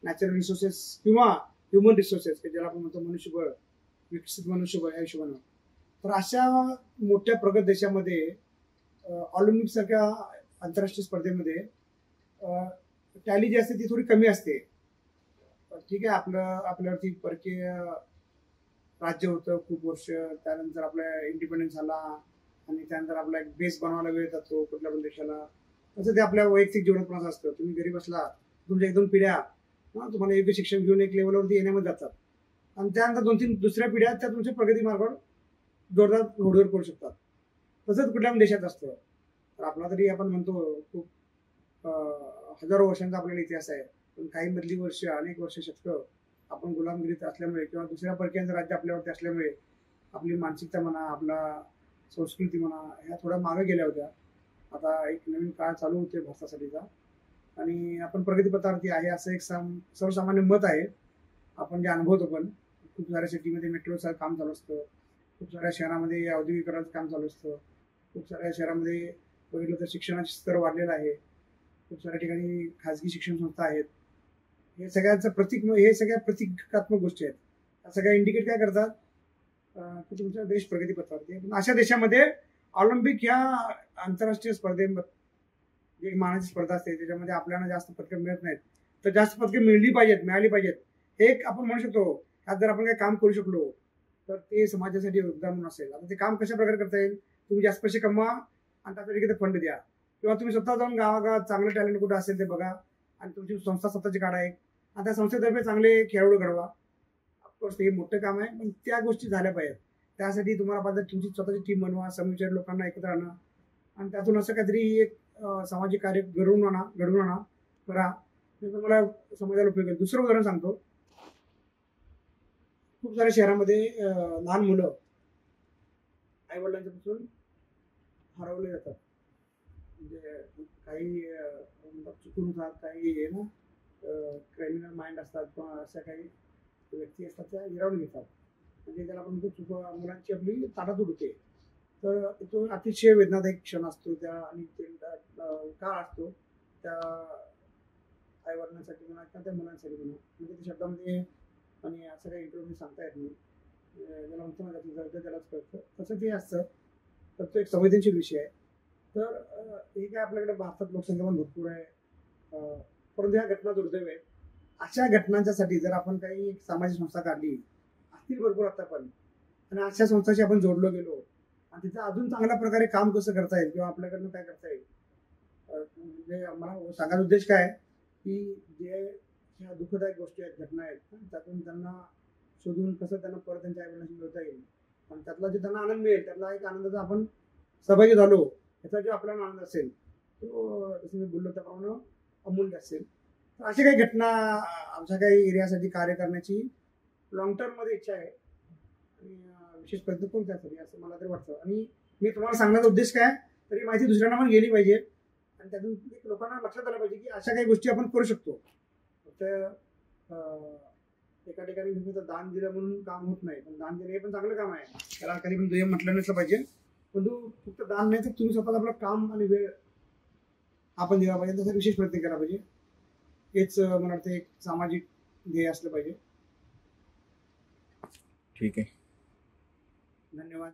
नॅचरल रिसोर्सेस किंवा ह्युमन रिसोर्सेस ज्याला आपण म्हणतो मनुष्यबळ, विकसित मनुष्यबळ या हिशोबानं. तर अशा मोठ्या प्रगत देशामध्ये ऑलिम्पिक सारख्या आंतरराष्ट्रीय स्पर्धेमध्ये टॅली जी असते ती थोडी कमी असते. ठीक आहे, आपल्यावरती परकीय राज्य होतं खूप वर्ष, त्यानंतर आपला इंडिपेंडन्स झाला आणि त्यानंतर आपला एक बेस बनवायला वेळ जातो कुठल्या पण देशाला. तसं ते आपल्या वैयक्तिक जीवनात पण असतं. तुम्ही गरीब असला तुमच्या 1-2 पिढ्या तुम्हाला योग्य शिक्षण घेऊन एक लेवलवरती येण्यामध्ये जातात आणि त्यानंतर 2-3 दुसऱ्या पिढ्या त्या तुमच्या प्रगती मार्गावर जोरदार घोडदौड करू शकतात. तसंच कुठल्या पण देशात असतं. तर आपला तरी आपण म्हणतो खूप हजारो वर्षांचा आपल्याला इतिहास आहे, पण काही मधली वर्ष, अनेक वर्ष, शतकं आपण गुलामगिरीत असल्यामुळे किंवा दुसऱ्या परकीयांचं राज्य आपल्यावरती असल्यामुळे आपली मानसिकता म्हणा, आपला संस्कृती म्हणा, ह्या थोड्या मागे गेल्या होत्या. आता एक नवीन काळ चालू होते भारतासाठीचा आणि आपण प्रगतीपथावरती आहे असं एक सर्वसामान्य मत आहे. आपण जे अनुभवतो पण खूप साऱ्या सिटीमध्ये मेट्रोचं काम चालू असतं, खूप साऱ्या शहरामध्ये औद्योगिकरणाचं काम चालू असतं, खूप साऱ्या शहरामध्ये बघितलं तर शिक्षणाचे स्तर वाढलेलं आहे, खूप साऱ्या ठिकाणी खाजगी शिक्षण संस्था आहेत. हे सगळ्यांचं हे सगळ्या प्रतिकात्मक गोष्टी आहेत. त्या सगळ्या इंडिकेट काय करतात की तुमचा देश प्रगतीपथावरती आहे. पण अशा देशामध्ये ऑलिम्पिक ह्या आंतरराष्ट्रीय स्पर्धेमध्ये जी मानाची स्पर्धा असते त्याच्यामध्ये आपल्याला जास्त पदकं मिळत नाहीत. तर जास्त पदकं मिळाली पाहिजेत. एक आपण म्हणू शकतो त्यात जर आपण काही काम करू शकलो तर ते समाजासाठी योगदान म्हणून असेल. आता ते काम कशा प्रकारे करता येईल, तुम्ही जास्त पैसे कमवा आणि त्यासाठी फंड द्या, किंवा तुम्ही स्वतः जाऊन गावागावात चांगलं टॅलेंट कुठं असेल ते बघा आणि तुमची संस्था स्वतःची काढा एक आणि त्या संस्थेतर्फे चांगले खेळाडू घडवा. ऑफकोर्स हे मोठं काम आहे, पण त्या गोष्टी झाल्या पाहिजेत. त्यासाठी तुम्हाला पाहिजे तुमची स्वतःची टीम बनवा, समविचारी लोकांना एकत्र आणा आणि त्यातून असं काहीतरी एक सामाजिक कार्य घडवून आणा करा, तुम्हाला समाजाला उपयोग आहे. दुसरं उदाहरण सांगतो. खूप साऱ्या शहरामध्ये लहान मुलं आई वडिलांच्यापासून हरवले जातात. म्हणजे काही चुकून होतात, काही ना क्रिमिनल माइंड असतात किंवा अशा काही व्यक्ती असतात त्या हिरावून घेतात. म्हणजे त्याला आपण मुलांची आपली ताटात उडते. तर तो अतिशय वेदनादायक क्षण असतो त्या आणि काळ असतो त्या आईवडिलांसाठी म्हणा किंवा त्या मुलांसाठी म्हणा. म्हणजे त्या शब्दामध्ये आणि असं काही इंटरव्ह्यू सांगता येत नाही. ज्याला म्हणतो ना त्याचं त्यालाच कळतं. तसं ते असतं. तर तो एक संवेदनशील विषय आहे. तर हे काय आपल्याकडे भारतात लोकसंख्या पण भरपूर आहे, परंतु ह्या घटना दुर्दैव आहे. अशा घटनांच्यासाठी जर आपण काही सामाजिक संस्था काढली असतील भरपूर आता पण, आणि अशा संस्थांशी आपण जोडलो गेलो आणि तिथं अजून चांगल्या प्रकारे काम कसं करता येईल किंवा आपल्याकडनं काय करता येईल, म्हणजे मला सांगायचा उद्देश काय की जे ह्या दुःखदायक गोष्टी आहेत, घटना आहेत, त्यातून त्यांना शोधून कसं त्यांना परत त्यांच्या आईवडिलांशी मिळवता येईल आणि त्यातला जे त्यांना आनंद मिळेल त्यातला एक आनंदाचा आपण सहभागी झालो याचा जो आपल्याला आनंद असेल तो जसं मी बोललो त्याप्रमाणे अमूल्य असेल. तर अशी काही घटना आमच्या काही एरियासाठी कार्य करण्याची लॉंग टर्ममध्ये इच्छा आहे आणि विशेष प्रयत्न करू त्यासाठी असं मला तरी वाटतं. आणि मी तुम्हाला सांगण्याचा उद्देश काय, तरी माहिती दुसऱ्यांना पण गेली पाहिजे आणि त्यातून लोकांना लक्षात आलं पाहिजे की अशा काही गोष्टी आपण करू शकतो. फक्त एका ठिकाणी दान दिलं म्हणून काम होत नाही, पण दान देणं हे पण चांगलं काम आहे, त्याला कधी पण दुय्यम म्हटलं नसलं पाहिजे. परंतु फक्त दान नाही तर तुम्ही स्वतः आपलं काम आणि वेळ आपण दिला पाहिजे, त्याचा विशेष प्रयत्न केला पाहिजे. हेच मला वाटतं एक सामाजिक ध्येय असलं पाहिजे. ठीक आहे, धन्यवाद.